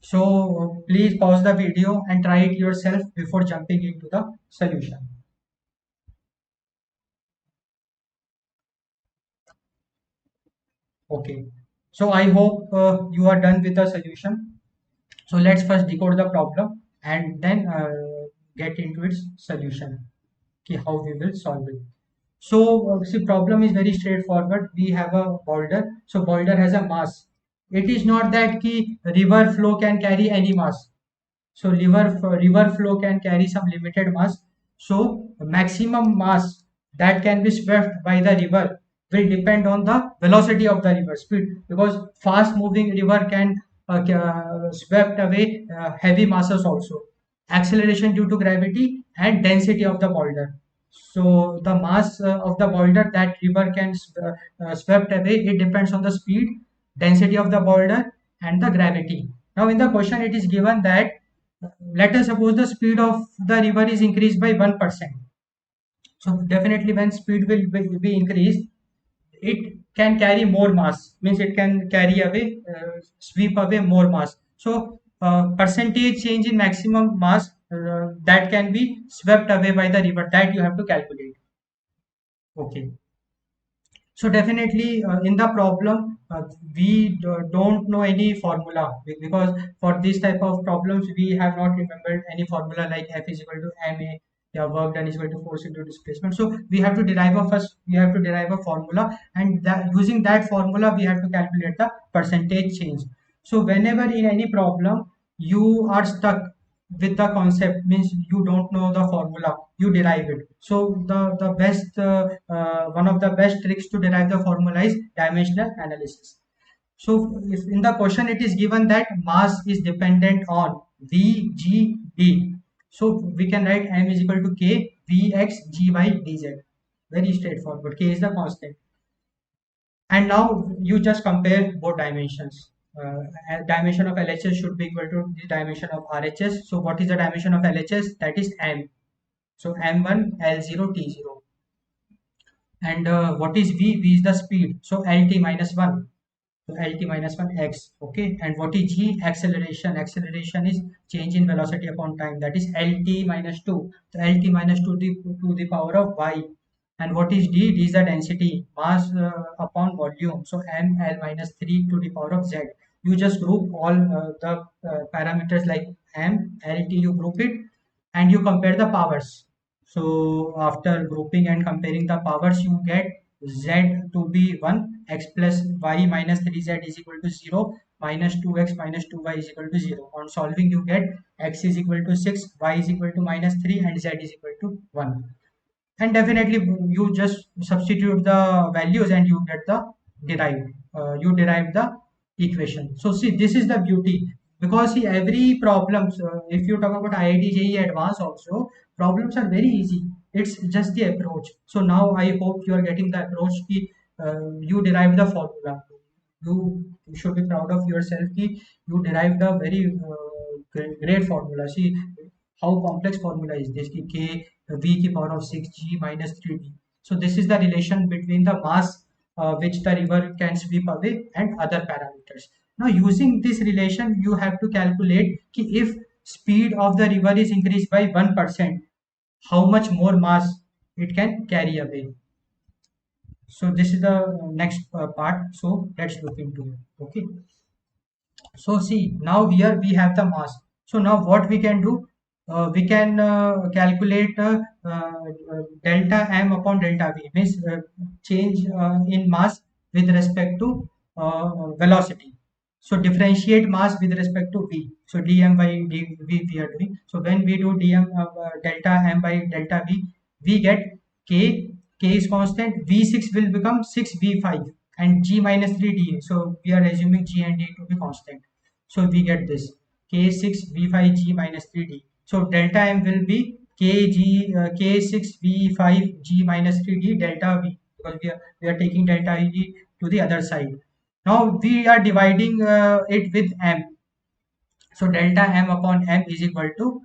So please pause the video and try it yourself before jumping into the solution. Okay. So I hope you are done with the solution. So let's first decode the problem and then get into its solution. Okay, how we will solve it. So see, problem is very straightforward. We have a boulder. So boulder has a mass. It is not that ki river flow can carry any mass. So river flow can carry some limited mass. So maximum mass that can be swept by the river will depend on the velocity of the river speed, because fast moving river can swept away heavy masses also, acceleration due to gravity and density of the boulder. So the mass of the boulder that river can swept away, it depends on the speed, density of the boulder, and the gravity. Now in the question it is given that let us suppose the speed of the river is increased by 1%. So definitely when speed will be increased, it can carry more mass, means it can carry away, sweep away more mass. So percentage change in maximum mass that can be swept away by the river, that you have to calculate. Okay. So definitely in the problem we don't know any formula, because for this type of problems we have not remembered any formula like F is equal to ma, yeah, work done is equal to force into displacement. So we have to derive a formula, and that using that formula we have to calculate the percentage change. So whenever in any problem you are stuck with the concept, means you don't know the formula, you derive it. So the best one of the best tricks to derive the formula is dimensional analysis. So if in the question it is given that mass is dependent on v g d, so we can write m is equal to k v x g y dz. Very straightforward. K is the constant. And now you just compare both dimensions. Dimension of LHS should be equal to the dimension of RHS. So what is the dimension of LHS? That is M. So M1, L0, T0. And what is V? V is the speed. So LT minus 1. So LT minus 1 x. Okay. And what is G? Acceleration. Acceleration is change in velocity upon time. That is LT minus 2. So LT minus 2 to the power of y. And what is d? D is the density, mass upon volume. So ml minus 3 to the power of z. You just group all the parameters like m, l, t, you group it and you compare the powers. So after grouping and comparing the powers, you get z to be 1, x plus y minus 3z is equal to 0, minus 2x minus 2y is equal to 0. On solving, you get x is equal to 6, y is equal to minus 3, and z is equal to 1. And definitely you just substitute the values and you get the you derive the equation. So see, this is the beauty, because see, every problems if you talk about IIT JEE advanced also, problems are very easy. It's just the approach. So now I hope you are getting the approach ki, you derive the formula. You should be proud of yourself ki you derived a very great formula. See how complex formula is this, ki k v की power of 6g minus 3d. So this is the relation between the mass which the river can sweep away and other parameters. Now using this relation you have to calculate ki if speed of the river is increased by 1%, how much more mass it can carry away. So this is the next part. So let's look into it. Okay. So see, now here we have the mass. So now what we can do? We can calculate delta m upon delta v, means change in mass with respect to velocity. So differentiate mass with respect to V. So dm by dv we are doing. So when we do delta m by delta v, we get k is constant. V6 will become 6v5 and g minus 3 d. So we are assuming g and d to be constant. So we get this k6v5g minus 3d. So delta m will be k6v5g minus 3d delta v, because we are taking delta v to the other side. Now we are dividing it with m. So delta m upon m is equal to,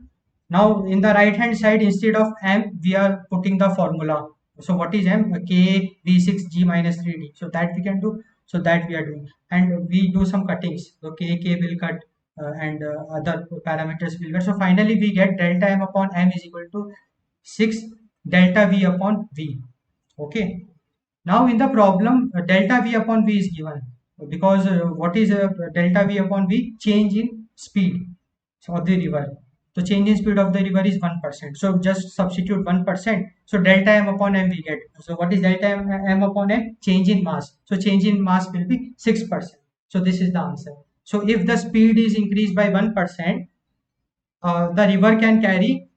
now in the right hand side instead of m we are putting the formula. So what is m? K v6g minus 3d. So that we can do. So that we are doing, and we do some cuttings. So k will cut, and other parameters will cut. So finally we get delta m upon m is equal to 6 delta v upon v. Okay. Now in the problem, delta V upon V is given, because what is delta V upon V? Change in speed of the river. So change in speed of the river is 1%. So just substitute 1%. So delta M upon M we get. So what is delta M upon M? Change in mass. So change in mass will be 6%. So this is the answer. So if the speed is increased by 1%, the river can carry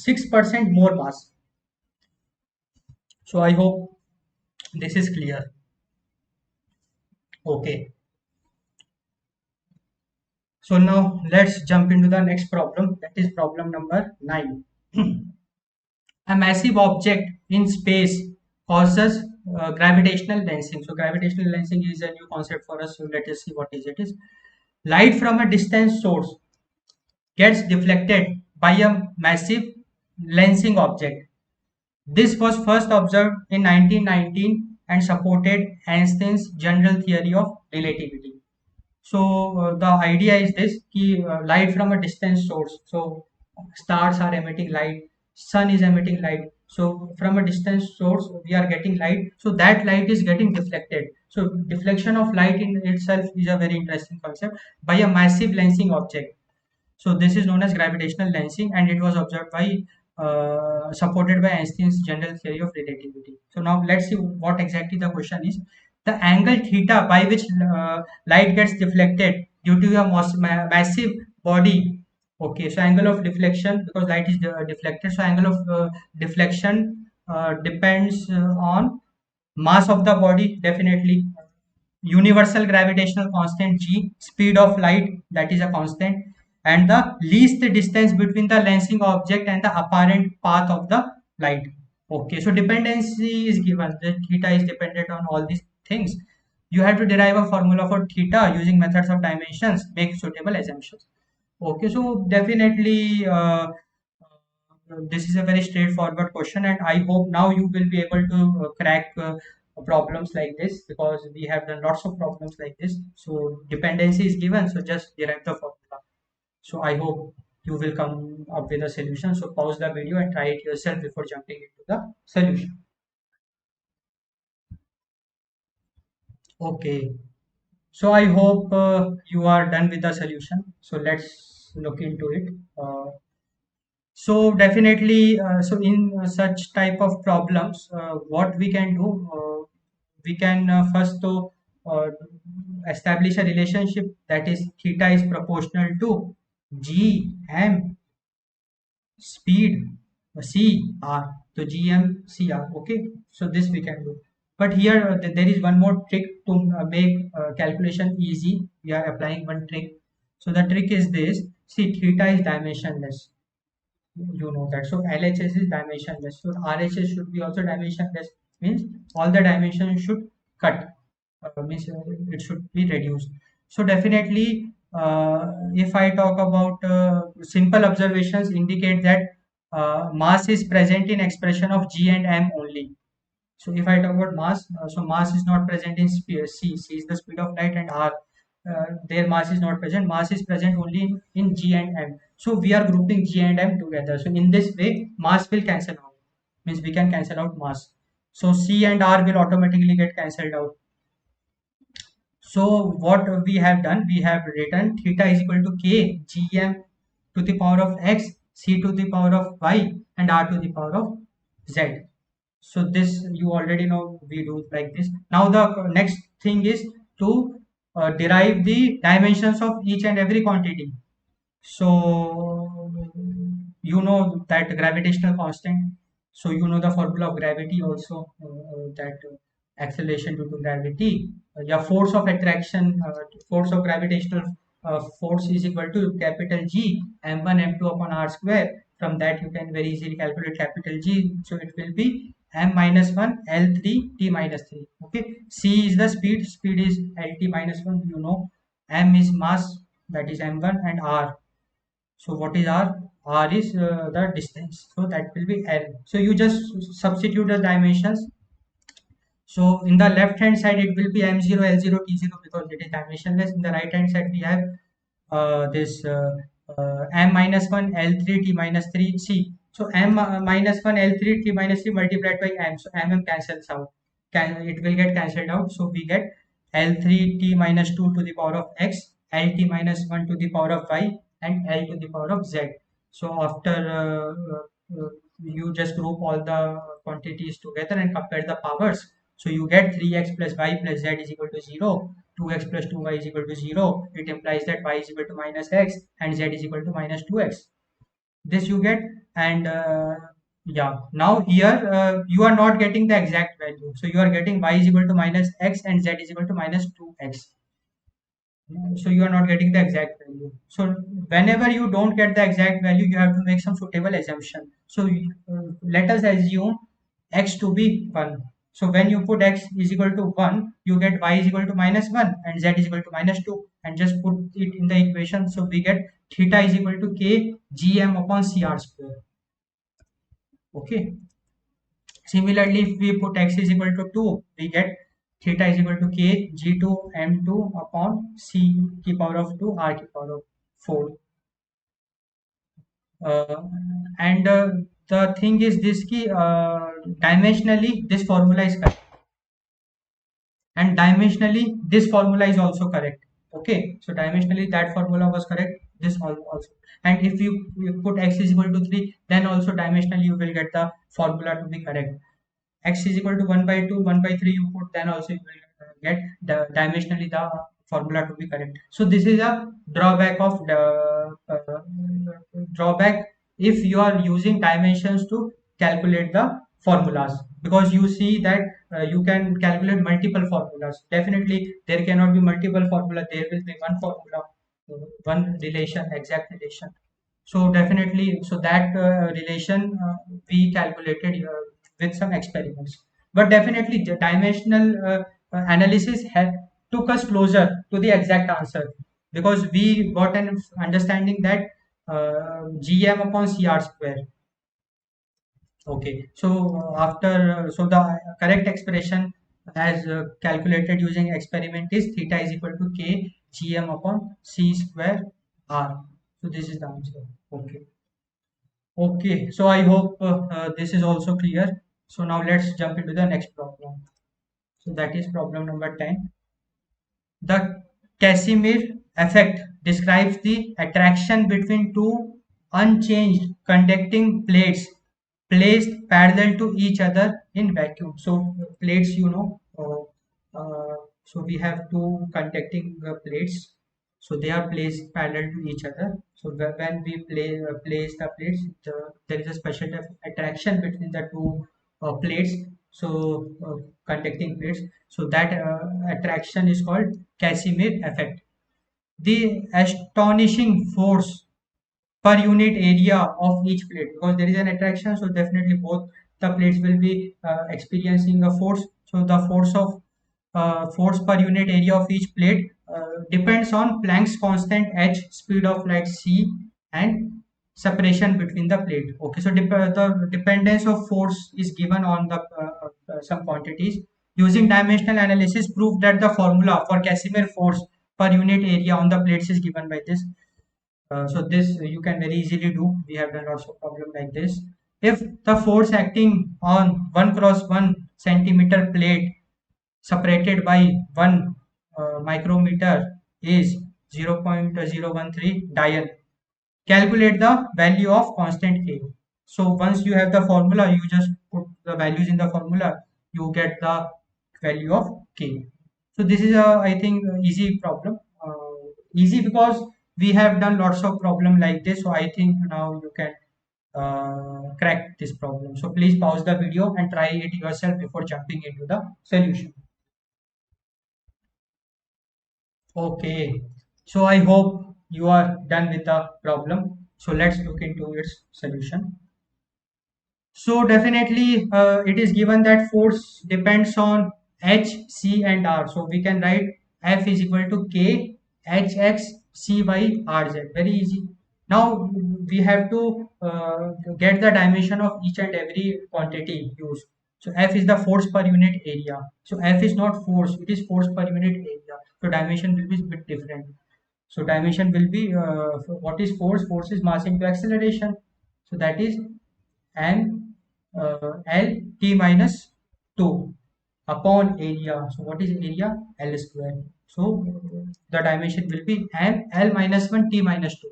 6% more mass. So I hope this is clear. Okay. So now let's jump into the next problem. That is problem number 9. A massive object in space causes gravitational lensing. So gravitational lensing is a new concept for us. So let us see what is it is. Light from a distant source gets deflected by a massive lensing object. This was first observed in 1919 and supported Einstein's general theory of relativity. So the idea is this: कि, light from a distant source. So stars are emitting light, sun is emitting light. So from a distant source we are getting light. So that light is getting deflected. So deflection of light in itself is a very interesting concept by a massive lensing object. So this is known as gravitational lensing, and it was observed by supported by Einstein's general theory of relativity. So now let's see what exactly the question is. The angle theta by which light gets deflected due to a massive body. Okay, so angle of deflection, because light is deflected. So angle of deflection depends on mass of the body, definitely. Universal gravitational constant g, speed of light, that is a constant, and the least distance between the lensing object and the apparent path of the light. Okay, so dependency is given. The theta is dependent on all these things. You have to derive a formula for theta using methods of dimensions, make suitable assumptions. Okay, so definitely this is a very straightforward question, and I hope now you will be able to crack problems like this, because we have done lots of problems like this. So dependency is given, so just derive the formula. So I hope you will come up with a solution. So pause the video and try it yourself before jumping into the solution. Okay, so I hope you are done with the solution. So let's look into it. So definitely, so in such type of problems, what we can do, we can first to uh, establish a relationship, that is theta is proportional to g m speed c r. So g m c r. Okay, so this we can do. But here there is one more trick to make calculation easy. We are applying one trick. So the trick is this: see, theta is dimensionless, you know that. So LHS is dimensionless. So RHS should be also dimensionless. Means all the dimensions should cut. Means it should be reduced. So definitely, if I talk about simple observations, indicate that mass is present in expression of G and M only. So if I talk about mass, so mass is not present in C. C is the speed of light, and R, their mass is not present. Mass is present only in G and M. So we are grouping G and M together. So in this way, mass will cancel out. Means we can cancel out mass. So C and R will automatically get cancelled out. So what we have done, we have written theta is equal to k gm to the power of x, c to the power of y, and r to the power of z. So this you already know, we do like this. Now the next thing is to derive the dimensions of each and every quantity. So you know that gravitational constant. So you know the formula of gravity also, that acceleration due to gravity. Yeah, force of attraction, force of gravitational force is equal to capital G m1 m2 upon r square. From that you can very easily calculate capital G. So it will be m minus 1 L3 t minus 3. Okay. C is the speed. Speed is Lt minus 1. You know. M is mass, that is m1, and r. So what is r? R is the distance. So that will be L. So you just substitute the dimensions. So in the left hand side it will be m0, L0, t0 because it is dimensionless. In the right hand side we have this m minus 1 L3 t minus 3 C. So m minus 1 L3 t minus 3 multiplied by m. So m cancels out. It will get cancelled out. So we get L3 t minus 2 to the power of x, Lt minus 1 to the power of y, and L to the power of z. So after you just group all the quantities together and compare the powers. So you get 3x plus y plus z is equal to 0. 2x plus 2y is equal to 0. It implies that y is equal to minus x and z is equal to minus 2x. This you get. And yeah, now here you are not getting the exact value. So you are getting y is equal to minus x and z is equal to minus 2x. So you are not getting the exact value. So whenever you don't get the exact value, you have to make some suitable assumption. So let us assume x to be 1. So when you put x is equal to 1, you get y is equal to minus 1 and z is equal to minus 2, and just put it in the equation. So we get theta is equal to k gm upon cr square. Okay. Similarly, if we put x is equal to 2, we get theta is equal to k g2 m2 upon c की power of 2 r की power of 4. Uh, and the thing is this ki dimensionally this formula is correct, and dimensionally this formula is also correct. Okay, so dimensionally that formula was correct, this also. And if you put x is equal to 3, then also dimensionally you will get the formula to be correct. X is equal to 1 by 2, 1 by 3 you put, then also you will get the dimensionally the formula to be correct. So this is a drawback of the drawback if you are using dimensions to calculate the formulas, because you see that you can calculate multiple formulas. Definitely there cannot be multiple formula, there will be one formula, one relation, exact relation. So definitely, so that relation we calculated with some experiments. But definitely, the dimensional analysis took us closer to the exact answer, because we got an understanding that gm upon cr square. Okay, so after so the correct expression as calculated using experiment is theta is equal to k gm upon c square r. So this is the answer. Okay. Okay, so I hope this is also clear. So now let's jump into the next problem. So that is problem number 10. The Casimir effect describes the attraction between two unchanged conducting plates placed parallel to each other in vacuum. So plates, so we have two conducting plates. So they are placed parallel to each other. So when we place the plates, there is a special type of attraction between the two plates. So conducting plates. So that attraction is called Casimir effect. The astonishing force per unit area of each plate, because there is an attraction, so definitely both the plates will be experiencing a force. So the force per unit area of each plate depends on Planck's constant h, speed of light c, and separation between the plate. Okay, so the dependence of force is given on the some quantities. Using dimensional analysis, prove that the formula for Casimir force per unit area on the plates is given by this. So this you can very easily do. We have done lots of problem like this. If the force acting on 1 cross 1 centimeter plate separated by 1 micrometer is 0.013 Dian, calculate the value of constant K. So once you have the formula, you just put the values in the formula, you get the value of K. So this is a, I think, easy problem. Easy because we have done lots of problem like this. So I think now you can crack this problem. So please pause the video and try it yourself before jumping into the solution. Okay. So I hope you are done with the problem. So let's look into its solution. So definitely it is given that force depends on H, C and R. So we can write F is equal to K, H x C y R z. Very easy. Now we have to get the dimension of each and every quantity used. So F is the force per unit area. So F is not force, it is force per unit area. So dimension will be a bit different. So dimension will be what is force? Force is mass into acceleration. So that is and L t minus 2 upon area. So what is area? L square. So the dimension will be m L minus 1 t minus 2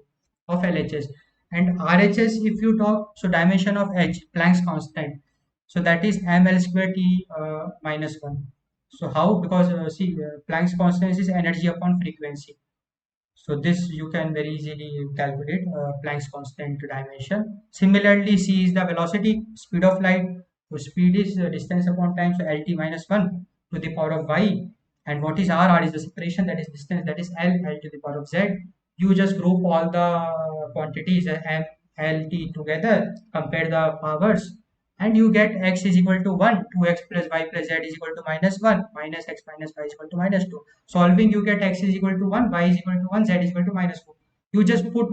of LHS. And RHS, if you talk, so dimension of H, Planck's constant. So that is ml square t minus 1. So how? Because see, Planck's constant is energy upon frequency. So this you can very easily calculate Planck's constant dimension. Similarly, c is the velocity, speed of light. So speed is distance upon time. So lt minus 1 to the power of y. And what is r? R is the separation, that is distance, that is l to the power of z. You just group all the quantities m, l, t together, compare the powers, and you get x is equal to 1, 2x plus y plus z is equal to minus 1, minus x minus y is equal to minus 2. Solving, you get x is equal to 1, y is equal to 1, z is equal to minus 4. You just put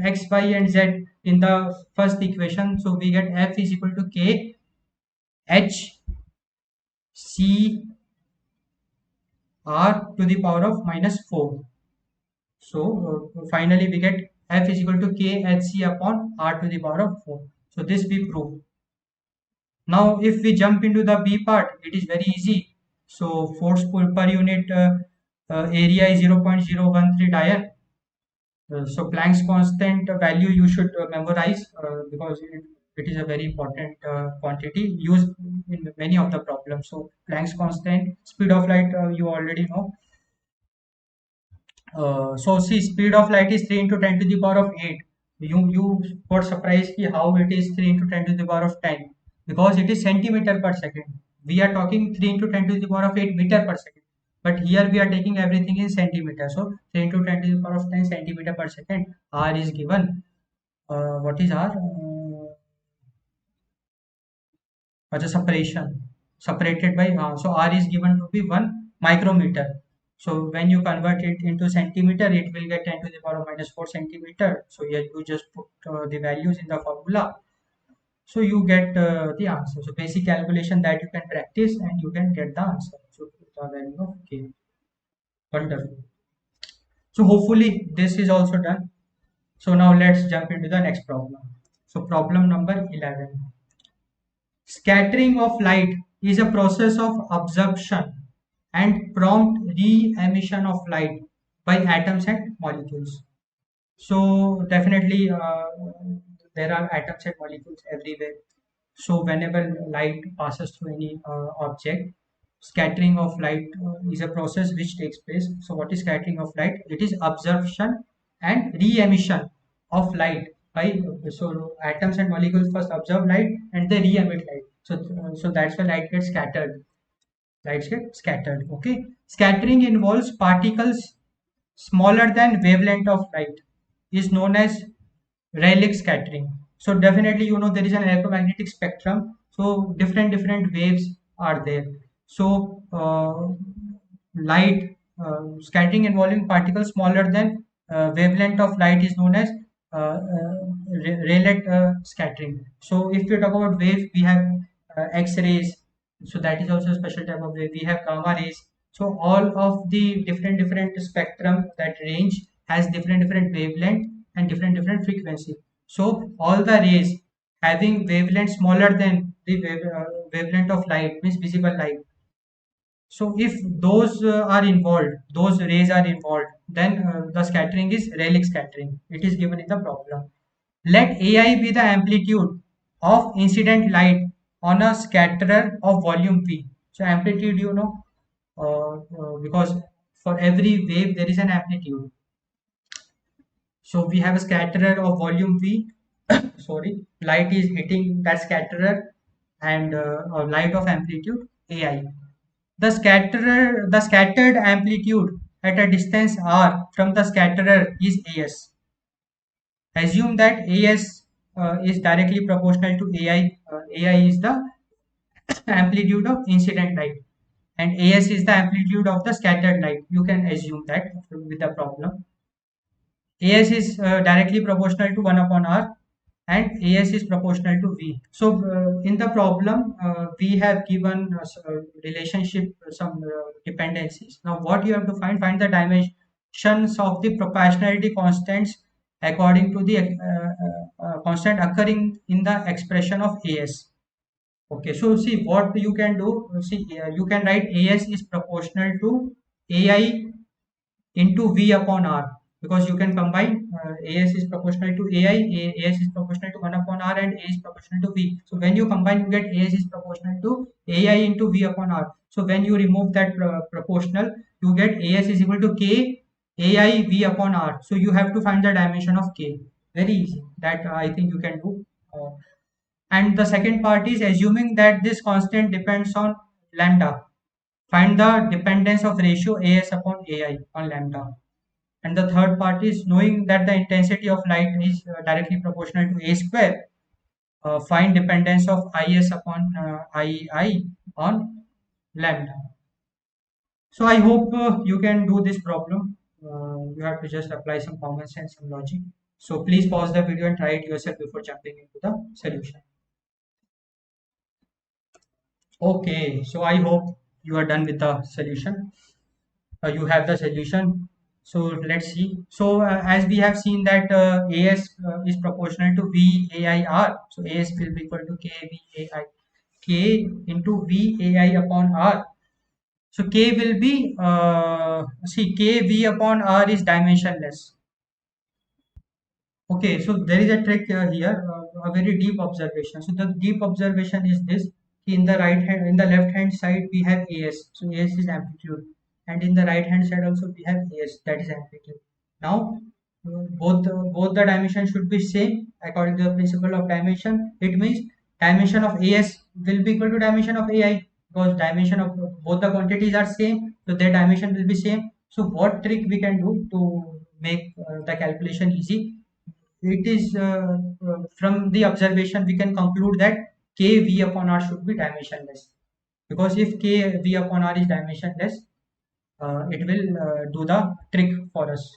x, y and z in the first equation. So we get f is equal to k h c r to the power of minus 4. So finally we get f is equal to k h c upon r to the power of 4. So this we prove. Now if we jump into the B part, it is very easy. So force per unit area is 0.013 Dyer. So Planck's constant value you should memorize because it is a very important quantity used in many of the problems. So Planck's constant, speed of light, you already know. So see, speed of light is 3 into 10 to the power of 8. You got surprised ki how it is 3 into 10 to the power of 10, because it is centimeter per second. We are talking 3 into 10 to the power of 8 meter per second. But here we are taking everything in centimeter. So 3 into 10 to the power of 10 centimeter per second. R is given. What is R? As a separation. Separated by so R is given to be 1 micrometer. So when you convert it into centimeter, it will get 10 to the power of minus 4 centimeter. So here you just put the values in the formula. So you get the answer. So basic calculation that you can practice and you can get the answer. So the value of K. Wonderful. So hopefully this is also done. So now let's jump into the next problem. So problem number 11. Scattering of light is a process of absorption and prompt re-emission of light by atoms and molecules. So definitely there are atoms and molecules everywhere. So whenever light passes through any object, scattering of light is a process which takes place. So what is scattering of light? It is absorption and re-emission of light by, so atoms and molecules first absorb light and they re-emit light. So that's why light gets scattered. Lights get scattered. Okay. Scattering involves particles smaller than wavelength of light, is known as Rayleigh scattering. So definitely you know there is an electromagnetic spectrum. So different waves are there. So light scattering involving particles smaller than wavelength of light is known as Rayleigh scattering. So if we talk about wave, we have X-rays. So that is also a special type of wave. We have gamma rays. So all of the different spectrum, that range has different wavelength and different frequency. So all the rays having wavelength smaller than the wavelength of light, means visible light. So if those are involved, those rays are involved, then the scattering is Rayleigh scattering. It is given in the problem. Let AI be the amplitude of incident light on a scatterer of volume P. So amplitude, you know, because for every wave there is an amplitude. So we have a scatterer of volume V. Sorry, light is hitting that scatterer, and a light of amplitude AI. The scattered amplitude at a distance r from the scatterer is AS. Assume that AS is directly proportional to AI. AI is the amplitude of incident light, and AS is the amplitude of the scattered light. You can assume that with the problem. AS is directly proportional to 1 upon R, and AS is proportional to V. So in the problem, we have given relationship, some dependencies. Now what you have to find the dimensions of the proportionality constants according to the constant occurring in the expression of AS. Okay, so see what you can do. See, you can write AS is proportional to AI into V upon R, because you can combine AS is proportional to AS is proportional to 1 upon R, and A is proportional to V. So when you combine, you get AS is proportional to AI into V upon R. So when you remove that proportional, you get AS is equal to K AI V upon R. So you have to find the dimension of K. Very easy. That I think you can do. And the second part is assuming that this constant depends on lambda. Find the dependence of ratio AS upon AI on lambda. And the third part is knowing that the intensity of light is directly proportional to A square. Find dependence of IS upon II on lambda. So I hope you can do this problem. You have to just apply some common sense and logic. So please pause the video and try it yourself before jumping into the solution. Okay, so I hope you are done with the solution. You have the solution. So let's see. So as we have seen that AS is proportional to VAIR. So AS will be equal to KVAI. K into VAI upon R. So K will be, see, KV upon R is dimensionless. Okay, so there is a trick here, a very deep observation. So the deep observation is this: in the right hand, in the left hand side, we have AS. So AS is amplitude, and in the right hand side also we have AS, that is amplitude. Now, both the dimension should be same according to the principle of dimension. It means dimension of AS will be equal to dimension of AI, because dimension of both the quantities are same, so their dimension will be same. So what trick we can do to make the calculation easy? It is from the observation we can conclude that kv upon r should be dimensionless, because if kv upon r is dimensionless, it will do the trick for us.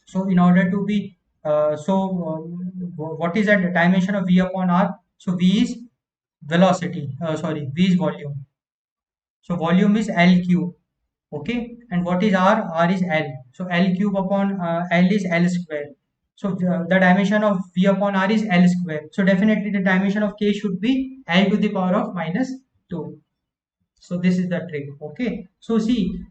So in order to be what is that dimension of v upon r? So v is velocity, sorry, v is volume. So volume is L cube. Okay, and what is R? R is L. So L cube upon L is L square. So the dimension of V upon R is L square. So definitely the dimension of K should be L to the power of minus 2. So this is the trick. Okay, so see,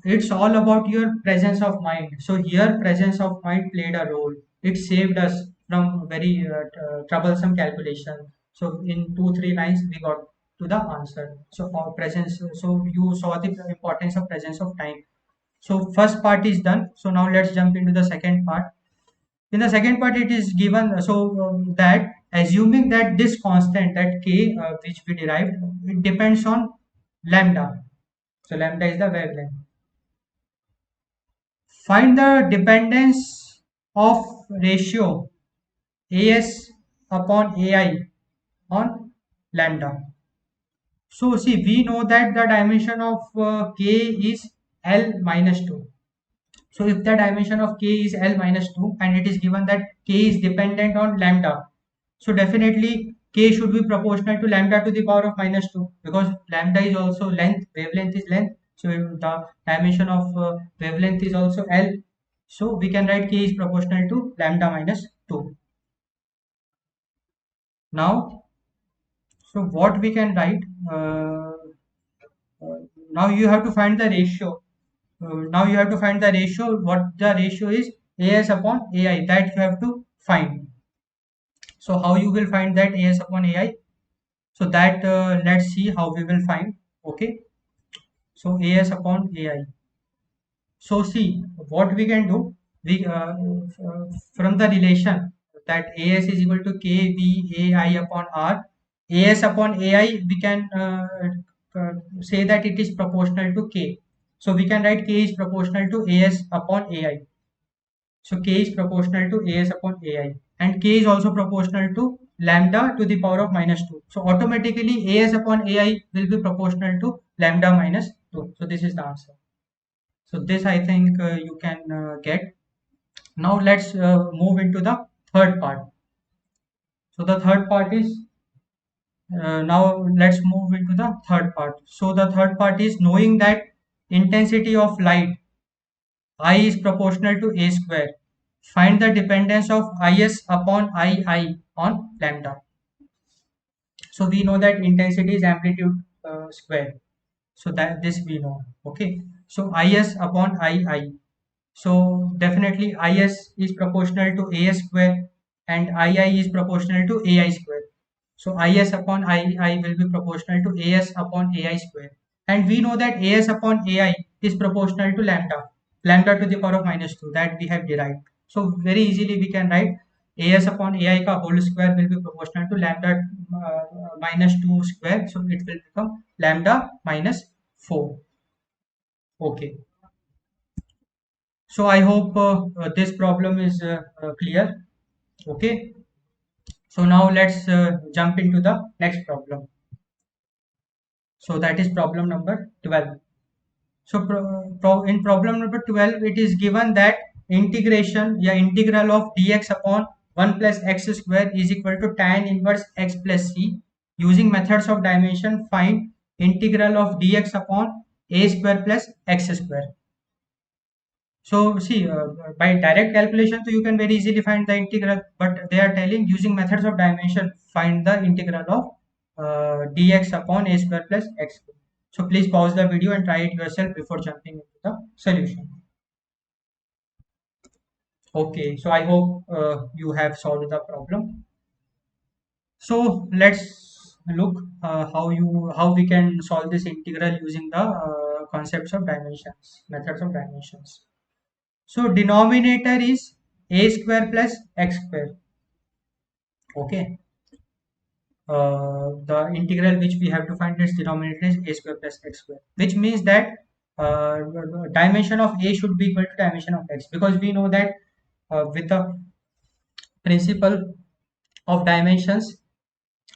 it's all about your presence of mind. So here presence of mind played a role. It saved us from very troublesome calculation. So in 2 3 lines we got to the answer. So for presence, so you saw the importance of presence of time. So first part is done. So now let's jump into the second part. In the second part, it is given that assuming that this constant, that k, which we derived, it depends on lambda. So lambda is the wavelength. Find the dependence of ratio AS upon AI on lambda. So see, we know that the dimension of k is L minus 2. So if the dimension of k is L minus 2 and it is given that k is dependent on lambda, so definitely k should be proportional to lambda to the power of minus 2, because lambda is also length, wavelength is length. So the dimension of wavelength is also L. So we can write k is proportional to lambda minus 2. Now, so what we can write, uh, now you have to find the ratio. Now you have to find the ratio. What the ratio is? AS upon AI. That you have to find. So how you will find that AS upon AI? So that let's see how we will find. Okay. So as upon ai. So see what we can do. We from the relation that as is equal to kVai upon r, as upon ai we can uh, say that it is proportional to k. So we can write k is proportional to as upon ai. So k is proportional to as upon ai, and k is also proportional to lambda to the power of minus 2. So automatically as upon ai will be proportional to lambda minus 2. So this is the answer. So this I think you can get. Now let's move into the third part. So the third part is now let's move into the third part. So the third part is knowing that intensity of light I is proportional to a square. Find the dependence of is upon ii on lambda. So we know that intensity is amplitude square. So that this we know. Okay. So is upon ii. So definitely is proportional to a square and ii is proportional to ai square. So is upon ii will be proportional to as upon ai square. And we know that as upon ai is proportional to lambda, lambda to the power of minus 2 that we have derived. So very easily we can write as upon ai ka whole square will be proportional to lambda minus 2 square. So it will become lambda minus 4. Okay. So I hope this problem is clear. Okay. So now let's jump into the next problem. So that is problem number 12. So in problem number 12, it is given that integral of dx upon 1 plus x square is equal to tan inverse x plus c. Using methods of dimension, find integral of dx upon a square plus x square. So see, by direct calculation, so you can very easily find the integral, but they are telling using methods of dimension, find the integral of dx upon a square plus x square. So please pause the video and try it yourself before jumping into the solution. Okay, so I hope you have solved the problem. So let's look how we can solve this integral using the concepts of dimensions, methods of dimensions. So denominator is a square plus x square. Okay. The integral which we have to find its denominator is a square plus x square, which means that dimension of a should be equal to dimension of x, because we know that with the principle of dimensions,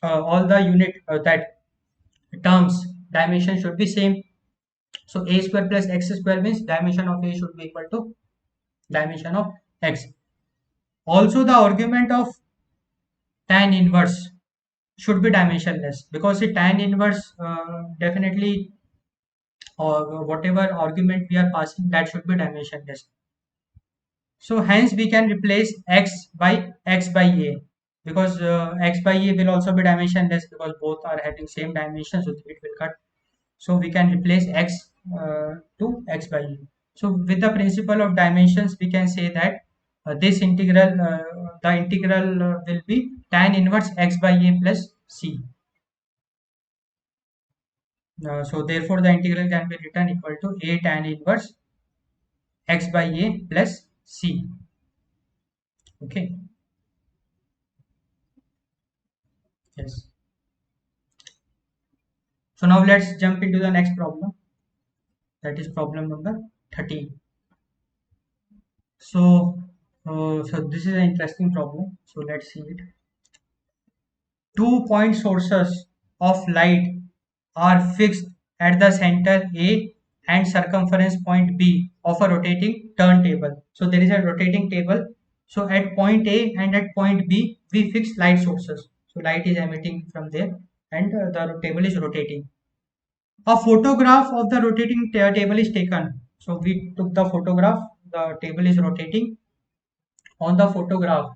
all the unit that terms dimension should be same. So a square plus x square means dimension of a should be equal to dimension of x. Also, the argument of tan inverse should be dimensionless, because the tan inverse definitely, or whatever argument we are passing, that should be dimensionless. So hence we can replace x by a, because x by a will also be dimensionless because both are having same dimension, so it will cut. So we can replace x to x by a. So with the principle of dimensions, we can say that this integral, the integral will be tan inverse x by a plus c. So therefore the integral can be written equal to a tan inverse x by a plus c. Okay. Yes. So now let's jump into the next problem. That is problem number 13. So this is an interesting problem. So let's see it. 2 point sources of light are fixed at the center A and circumference point B of a rotating turntable. So there is a rotating table. So at point A and at point B, we fix light sources. So light is emitting from there, and the table is rotating. A photograph of the rotating table is taken. So we took the photograph. The table is rotating. On the photograph,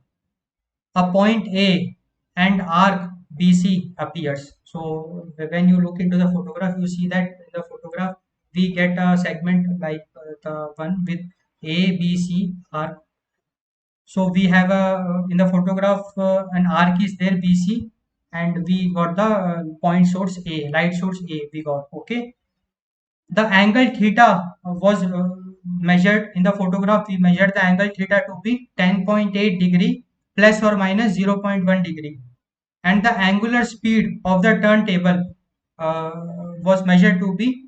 a point A and arc BC appears. So when you look into the photograph, you see that in the photograph we get a segment like the one with A, B, C arc. So we have a in the photograph an arc is there BC, and we got the point source A, light source A we got. Okay. The angle theta was measured in the photograph. We measured the angle theta to be 10.8 degree plus or minus 0.1 degree, and the angular speed of the turntable uh, was measured to be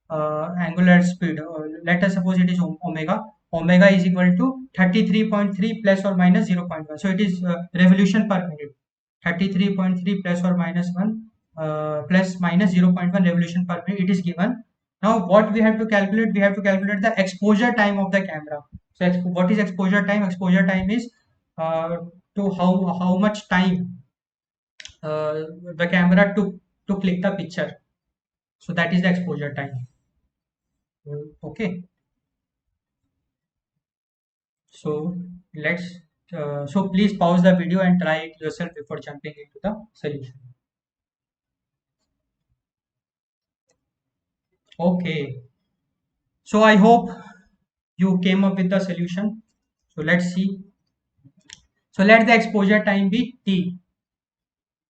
angular speed. Let us suppose it is omega. Omega is equal to 33.3 plus or minus 0.1. So it is revolution per minute. 33.3 plus or minus 1 plus minus 0.1 revolution per minute. It is given. Now what we have to calculate? We have to calculate the exposure time of the camera. So what is exposure time? Exposure time is uh, to how much time uh, the camera took to click the picture. So that is the exposure time. Okay. So let's so please pause the video and try it yourself before jumping into the solution. Okay. So I hope you came up with the solution. So let's see. So let the exposure time be t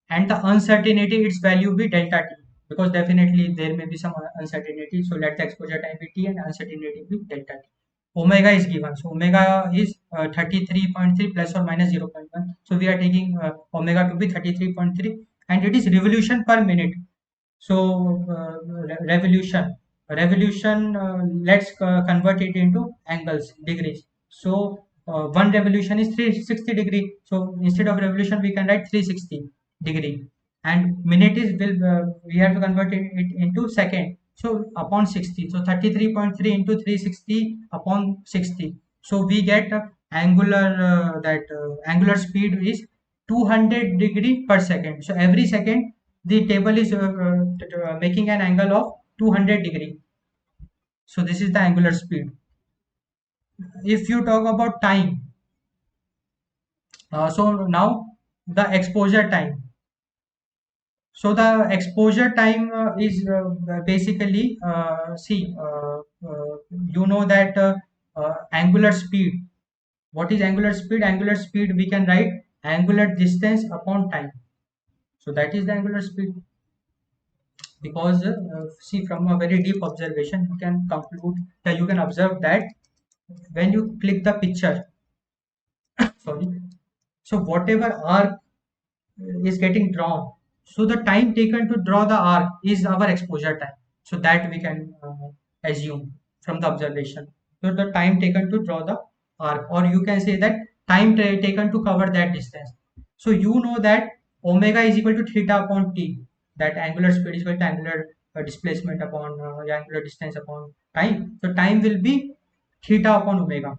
and the uncertainty its value be delta t, because definitely there may be some uncertainty. So let the exposure time be t and uncertainty be delta t. Omega is given. So omega is 33.3 plus or minus 0.1. So we are taking omega to be 33.3 and it is revolution per minute. So revolution, let's convert it into angles, degrees. So one revolution is 360 degree. So instead of revolution, we can write 360 degree. And minute is will we have to convert it into second. So upon 60. So 33.3 into 360 upon 60. So we get angular speed is 200 degree per second. So every second the table is making an angle of 200 degree. So this is the angular speed. If you talk about time, so now the exposure time. So the exposure time is basically you know that angular speed. What is angular speed? Angular speed we can write angular distance upon time. So that is the angular speed. Because see, from a very deep observation you can conclude that you can observe that when you click the picture, sorry, so whatever arc is getting drawn, so the time taken to draw the arc is our exposure time. So that we can assume from the observation. So the time taken to draw the arc, or you can say that time taken to cover that distance. So you know that omega is equal to theta upon t, that angular speed is equal to angular displacement upon angular distance upon time. So time will be theta upon omega.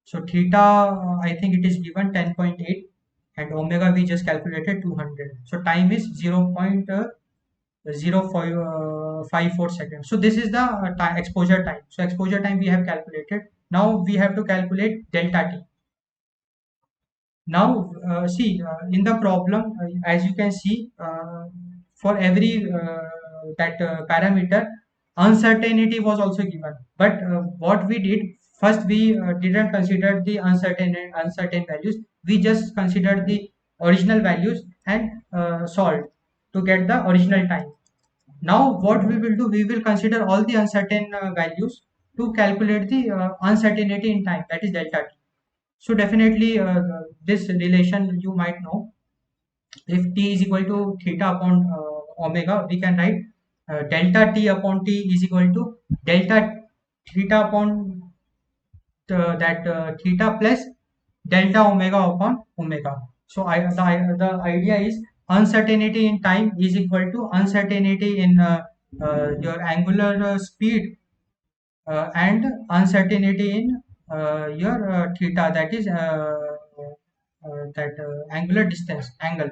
So theta, I think it is given 10.8 and omega we just calculated 200. So time is 0.054 seconds. So this is the exposure time. So exposure time we have calculated. Now we have to calculate delta t. Now see in the problem, as you can see, for every that parameter, uncertainty was also given. But what we did first, we didn't consider the uncertain values. We just considered the original values and solved to get the original time. Now what we will do, we will consider all the uncertain values to calculate the uncertainty in time, that is delta t. So definitely this relation you might know. If t is equal to theta upon omega, we can write delta t upon t is equal to delta theta upon that theta plus delta omega upon omega. So the idea is uncertainty in time is equal to uncertainty in your angular speed and uncertainty in your theta, that is that angular distance angle.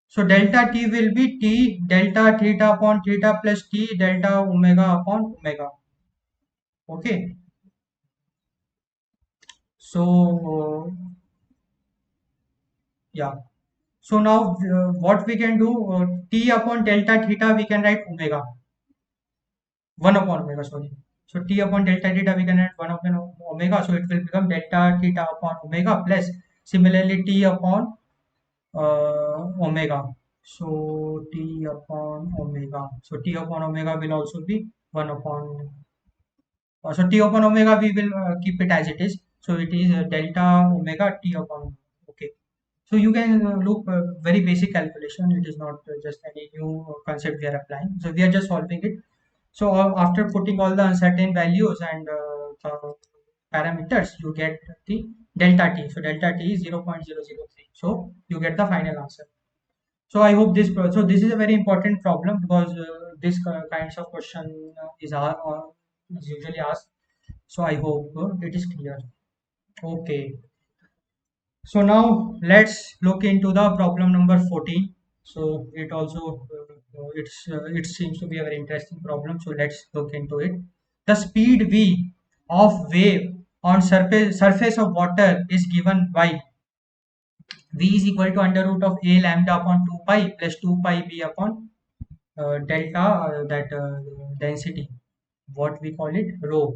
So delta t will be t delta theta upon theta plus t delta omega upon omega. Okay. So yeah. So now what we can do, t upon delta theta we can write omega, 1 upon omega, sorry. So t upon delta theta we can write 1 upon omega. So it will become delta theta upon omega plus similarly t upon omega. So T upon omega. So T upon omega will also be 1 upon. So T upon omega we will keep it as it is. So it is delta omega T upon. Okay. So you can look very basic calculation. It is not just any new concept we are applying. So we are just solving it. So after putting all the uncertain values and the parameters, you get the delta t. So delta t is 0.003. So you get the final answer. So I hope so this is a very important problem because this kinds of question is usually asked. So I hope it is clear. Okay. So now let's look into the problem number 14. So it also it seems to be a very interesting problem. So let's look into it. The speed v of wave on surface of water is given by v is equal to under root of a lambda upon 2 pi plus 2 pi b upon delta that density. What we call it rho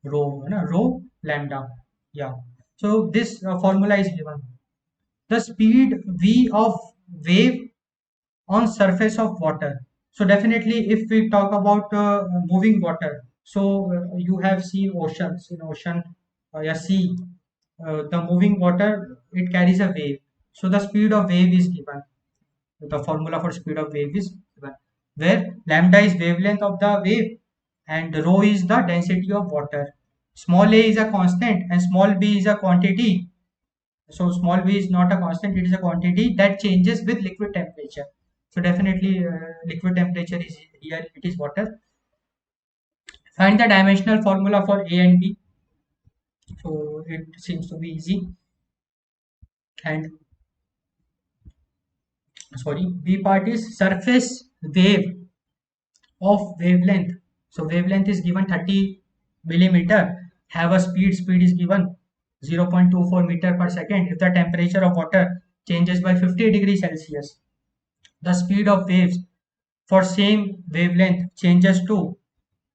rho lambda. Yeah. So this formula is given. The speed v of wave on surface of water. So definitely if we talk about moving water, so you have seen oceans. In ocean, yeah, sea, the moving water, it carries a wave. So the speed of wave is given. The formula for speed of wave is given, where lambda is wavelength of the wave and rho is the density of water. Small a is a constant and small b is a quantity. So small v is not a constant, it is a quantity that changes with liquid temperature. So definitely liquid temperature is here, it is water. Find the dimensional formula for A and B. So it seems to be easy. And sorry, B part is surface wave of wavelength. So wavelength is given 30 millimeter. Have a speed is given 0.24 meter per second. If the temperature of water changes by 50 degrees Celsius, the speed of waves for same wavelength changes to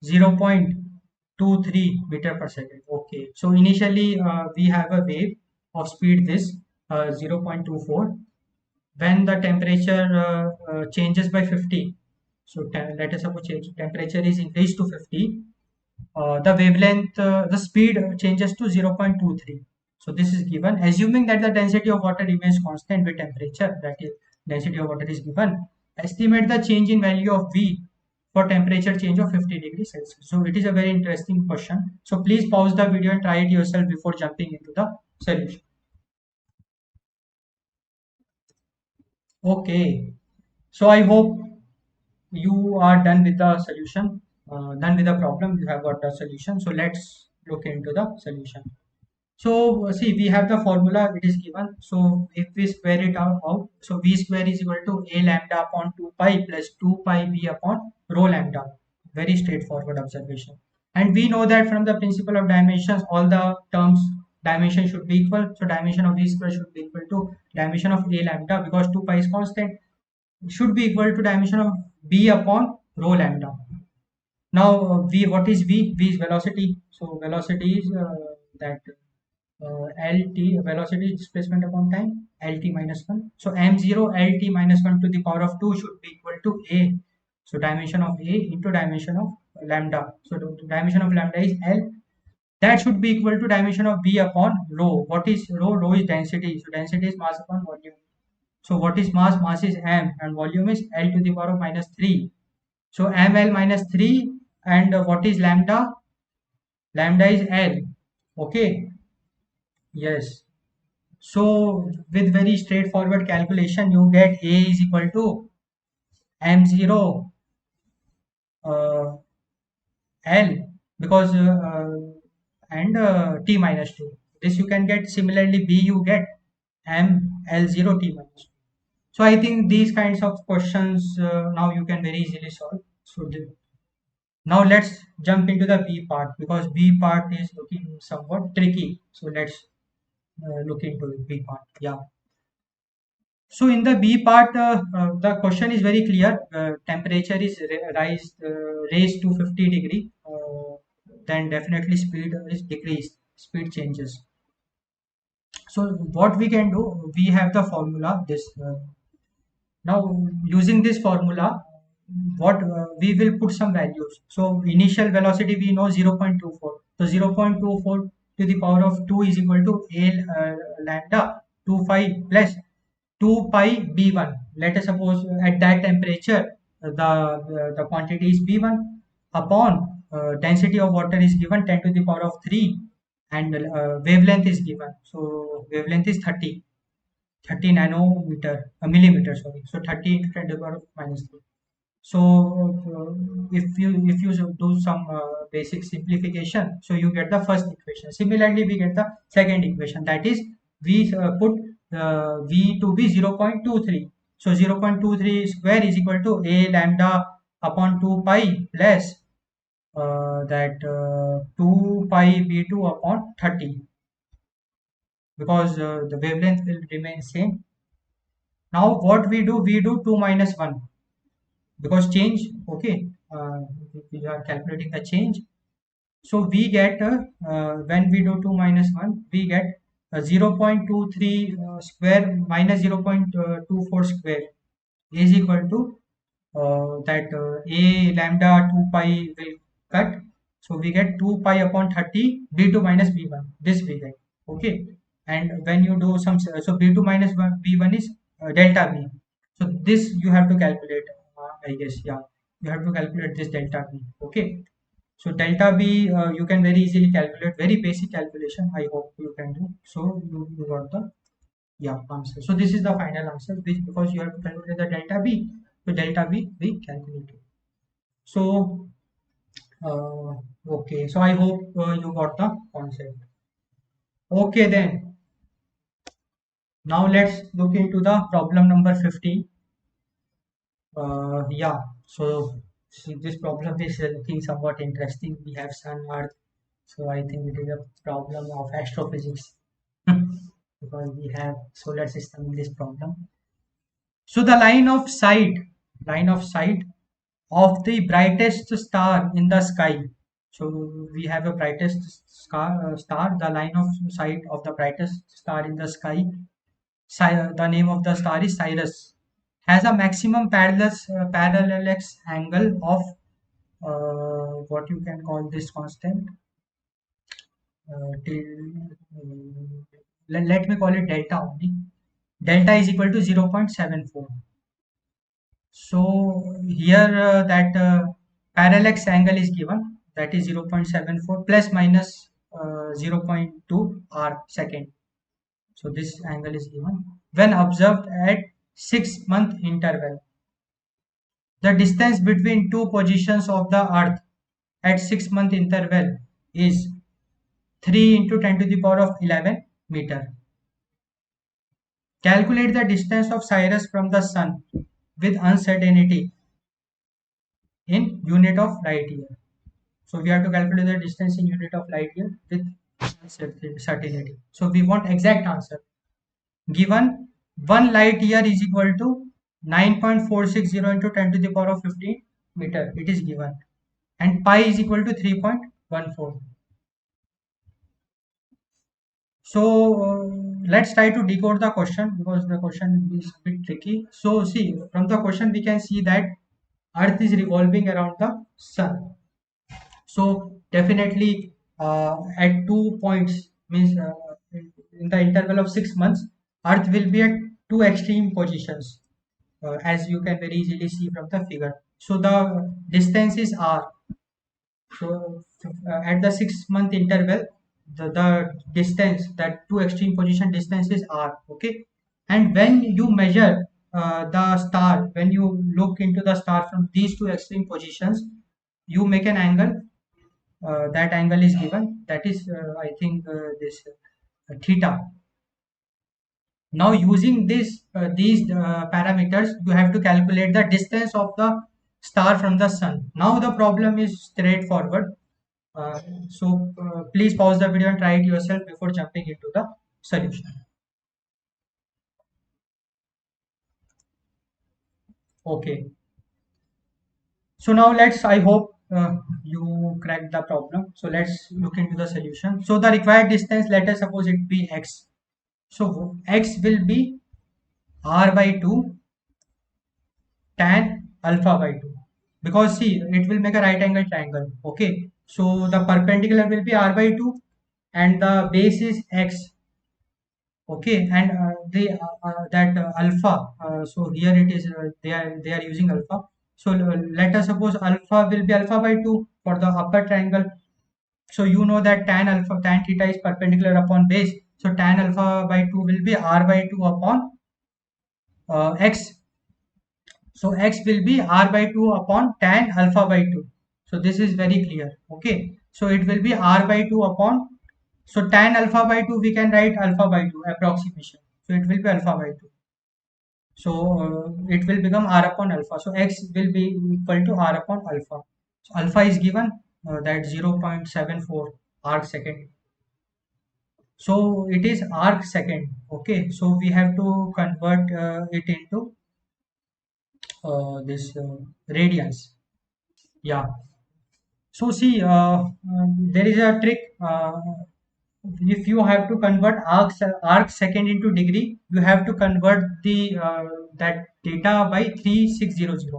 0.23 meter per second. Okay, so initially we have a wave of speed this 0.24. When the temperature changes by 50, so let us suppose temperature is increased to 50, the wavelength, the speed changes to 0.23. So this is given, assuming that the density of water remains constant with temperature, that is density of water is given. Estimate the change in value of V for temperature change of 50 degrees Celsius. So it is a very interesting question. So please pause the video and try it yourself before jumping into the solution. Okay. So I hope you are done with the solution, done with the problem. You have got the solution. So let's look into the solution. So see, we have the formula, it is given. So if we square it out, so v square is equal to a lambda upon 2 pi plus 2 pi b upon rho lambda. Very straightforward observation. And we know that from the principle of dimensions, all the terms dimension should be equal. So dimension of v square should be equal to dimension of a lambda, because 2 pi is constant, should be equal to dimension of b upon rho lambda. Now v, what is v? V is velocity. So velocity is that LT, velocity displacement upon time, LT minus 1. So m0 LT minus 1 to the power of 2 should be equal to a. So dimension of a into dimension of lambda. So the dimension of lambda is L. That should be equal to dimension of b upon rho. What is rho? Rho is density. So density is mass upon volume. So what is mass? Mass is m and volume is L to the power of minus 3. So ml minus 3, and what is lambda? Lambda is L. Okay. Yes. So with very straightforward calculation, you get A is equal to m0 uh, L, because and t minus 2. This you can get. Similarly, B you get m L0 t minus 2. So I think these kinds of questions now you can very easily solve. So now let's jump into the B part, because B part is looking somewhat tricky. So let's look into the B part. Yeah. So in the B part, the question is very clear. Temperature is raised to 50 degree. Then definitely speed is decreased. Speed changes. So what we can do, we have the formula. This Now, using this formula, what we will put some values. So, initial velocity we know 0.24. So, 0.24 to the power of 2 is equal to a lambda 25 plus 2 pi b1. Let us suppose at that temperature the quantity is b1 upon density of water is given 10 to the power of 3 and wavelength is given. So, wavelength is 30 nanometer, a millimeter, sorry. So 30 into 10 to the power of minus 3. So if you do some basic simplification, so you get the first equation. Similarly, we get the second equation. That is, we put v to be 0.23. So 0.23 square is equal to a lambda upon 2 pi plus that 2 pi b2 upon 30, because the wavelength will remain same. Now what we do 2 minus 1, because change, okay, we are calculating the change. So we get, when we do 2 minus 1, we get 0.23 square minus 0.24 square is equal to that a lambda 2 pi will cut. So we get 2 pi upon 30 b2 minus b1. This we get, okay. And when you do some, so b2 minus b1 is delta b. So this you have to calculate, I guess, yeah. You have to calculate this delta b, okay. So delta b, you can very easily calculate, very basic calculation. I hope you can do. So you got the, yeah, answer. So this is the final answer, which, because you have to calculate the delta b. So delta b we calculated. So uh, okay. So I hope you got the concept. Okay then. Now let's look into the problem number 15. Yeah. So see, this problem is looking somewhat interesting. We have Sun, Earth. So I think it is a problem of astrophysics because we have solar system in this problem. So the line of sight of the brightest star in the sky. So we have a brightest star, the line of sight of the brightest star in the sky. The name of the star is Sirius. Has a maximum parallax angle of what you can call this constant. Let me call it delta only. Delta is equal to 0.74. So here that parallax angle is given, that is 0.74 plus minus 0.2 r second. So this angle is given when observed at 6-month interval. The distance between two positions of the earth at 6-month interval is 3 into 10 to the power of 11 meter. Calculate the distance of Sirius from the sun with uncertainty in unit of light year. So we have to calculate the distance in unit of light year with certainty. So we want exact answer. Given 1 light year is equal to 9.460 into 10 to the power of 15 meter. It is given. And pi is equal to 3.14. So let's try to decode the question, because the question is a bit tricky. So see, from the question we can see that Earth is revolving around the sun. So definitely at 2 points, means in the interval of 6 months, Earth will be at two extreme positions, as you can very easily see from the figure. So the distance is r. So at the 6-month interval, the distance, that two extreme position distance is r. Okay, and when you measure the star, when you look into the star from these two extreme positions, you make an angle. That angle is given. That is, I think, this theta. Now using these parameters, you have to calculate the distance of the star from the sun. Now the problem is straightforward. So please pause the video and try it yourself before jumping into the solution. Okay. So now I hope you cracked the problem. So let's look into the solution. So the required distance, let us suppose it be x. So x will be r by 2 tan alpha by 2, because see, it will make a right angle triangle. Okay, so the perpendicular will be r by 2 and the base is x. Okay, and the that alpha, so here it is, they are using alpha. So let us suppose alpha will be alpha by 2 for the upper triangle. So you know that tan theta is perpendicular upon base, so tan alpha by 2 will be r by 2 upon x. So x will be r by 2 upon tan alpha by 2. So this is very clear. Okay, so it will be r by 2 upon, so tan alpha by 2 we can write alpha by 2 approximation. So it will be alpha by 2. So it will become r upon alpha. So x will be equal to r upon alpha. So alpha is given, that 0.74 arc second. So it is arc second. Okay, so we have to convert it into this radians. Yeah. So see, there is a trick. If you have to convert arc second into degree, you have to convert the that data by 3600.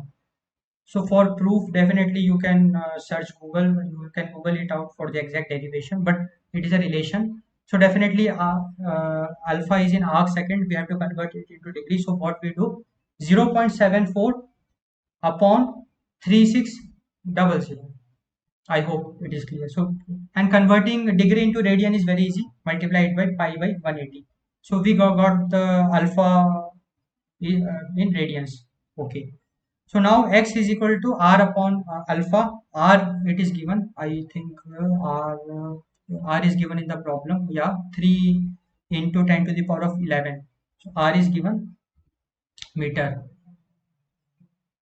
So for proof, definitely you can search Google. You can Google it out for the exact derivation, but it is a relation. So definitely, alpha is in arc second. We have to convert it into degree. So what we do, 0.74 upon 3600. I hope it is clear. So, and converting degree into radian is very easy. Multiply it by pi by 180. So we got the alpha in radians. Okay. So now x is equal to r upon alpha. R it is given. I think r is given in the problem. Yeah, 3 into 10 to the power of 11. So r is given meter,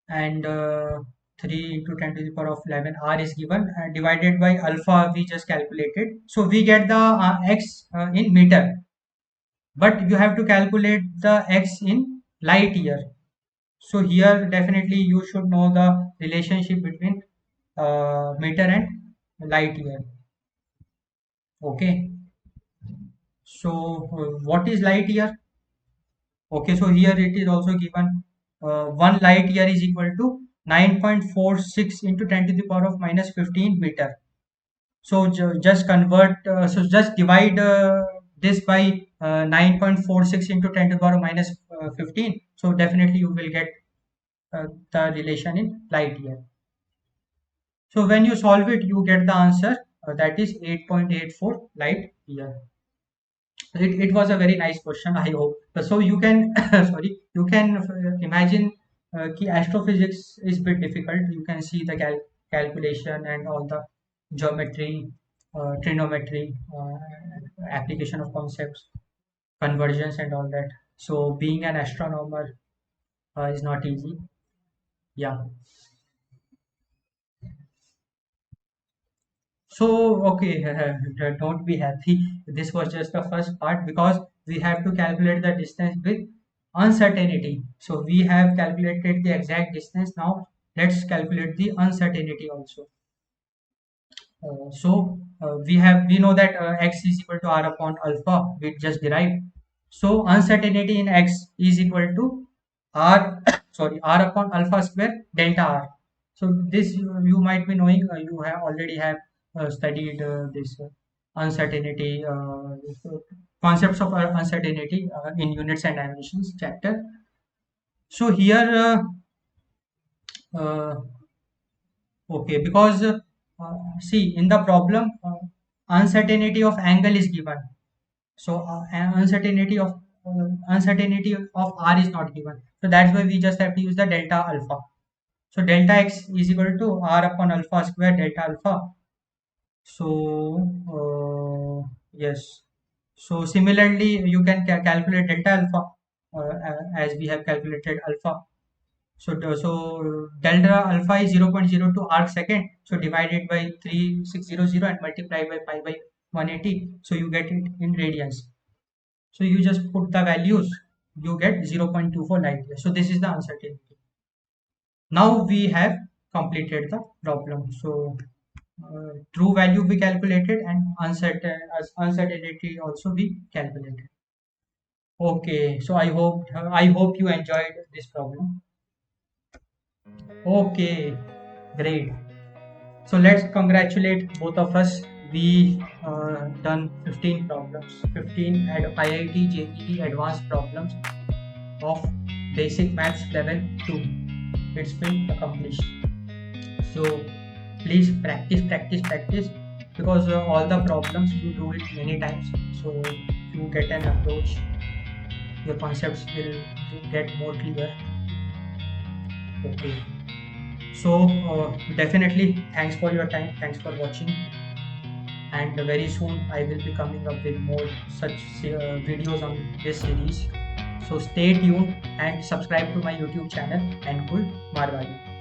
and 3 into 10 to the power of 11 r is given, divided by alpha we just calculated. So we get the x in meter, but you have to calculate the x in light year. So here definitely you should know the relationship between meter and light year. Okay, so what is light year? Okay, so here it is also given, 1 light year is equal to 9.46 into 10 to the power of minus 15 meter. So just convert, so just divide this by 9.46 into 10 to the power of minus 15. So definitely you will get the relation in light year. So when you solve it, you get the answer, that is 8.84 light year. It was a very nice question, I hope. So you can, sorry, you can imagine ki astrophysics is bit difficult. You can see the calculation and all the geometry, trigonometry, application of concepts, conversions and all that. So being an astronomer is not easy. Yeah. So, okay, don't be happy. This was just the first part, because we have to calculate the distance with uncertainty. So, we have calculated the exact distance. Now, let's calculate the uncertainty also. We know that x is equal to r upon alpha. We just derived. So, uncertainty in x is equal to r, sorry, r upon alpha square delta r. So this you might be knowing, you have already have studied this uncertainty, concepts of uncertainty in units and dimensions chapter. So here, uh, okay, because see, in the problem, uncertainty of angle is given. So uncertainty of r is not given. So that's why we just have to use the delta alpha. So delta x is equal to r upon alpha square delta alpha. So yes. So similarly, you can calculate delta alpha, as we have calculated alpha. So delta alpha is 0.02 arc second. So divided by 3600 and multiply by pi by 180. So you get it in radians. So you just put the values, you get 0.24 light years. So this is the uncertainty. Now we have completed the problem. So true value we calculated, and uncertainty also we calculated. Okay, so I hope you enjoyed this problem. Okay, great. So let's congratulate both of us. We done 15 problems, 15 at IIT JEE advanced problems of basic maths level 2. It's been accomplished. So please practice, practice, practice, because all the problems you do it many times. So you get an approach, your concepts will get more clear. Okay. So definitely thanks for your time. Thanks for watching. And very soon I will be coming up with more such videos on this series. So stay tuned and subscribe to my YouTube channel, Ankul Marwari.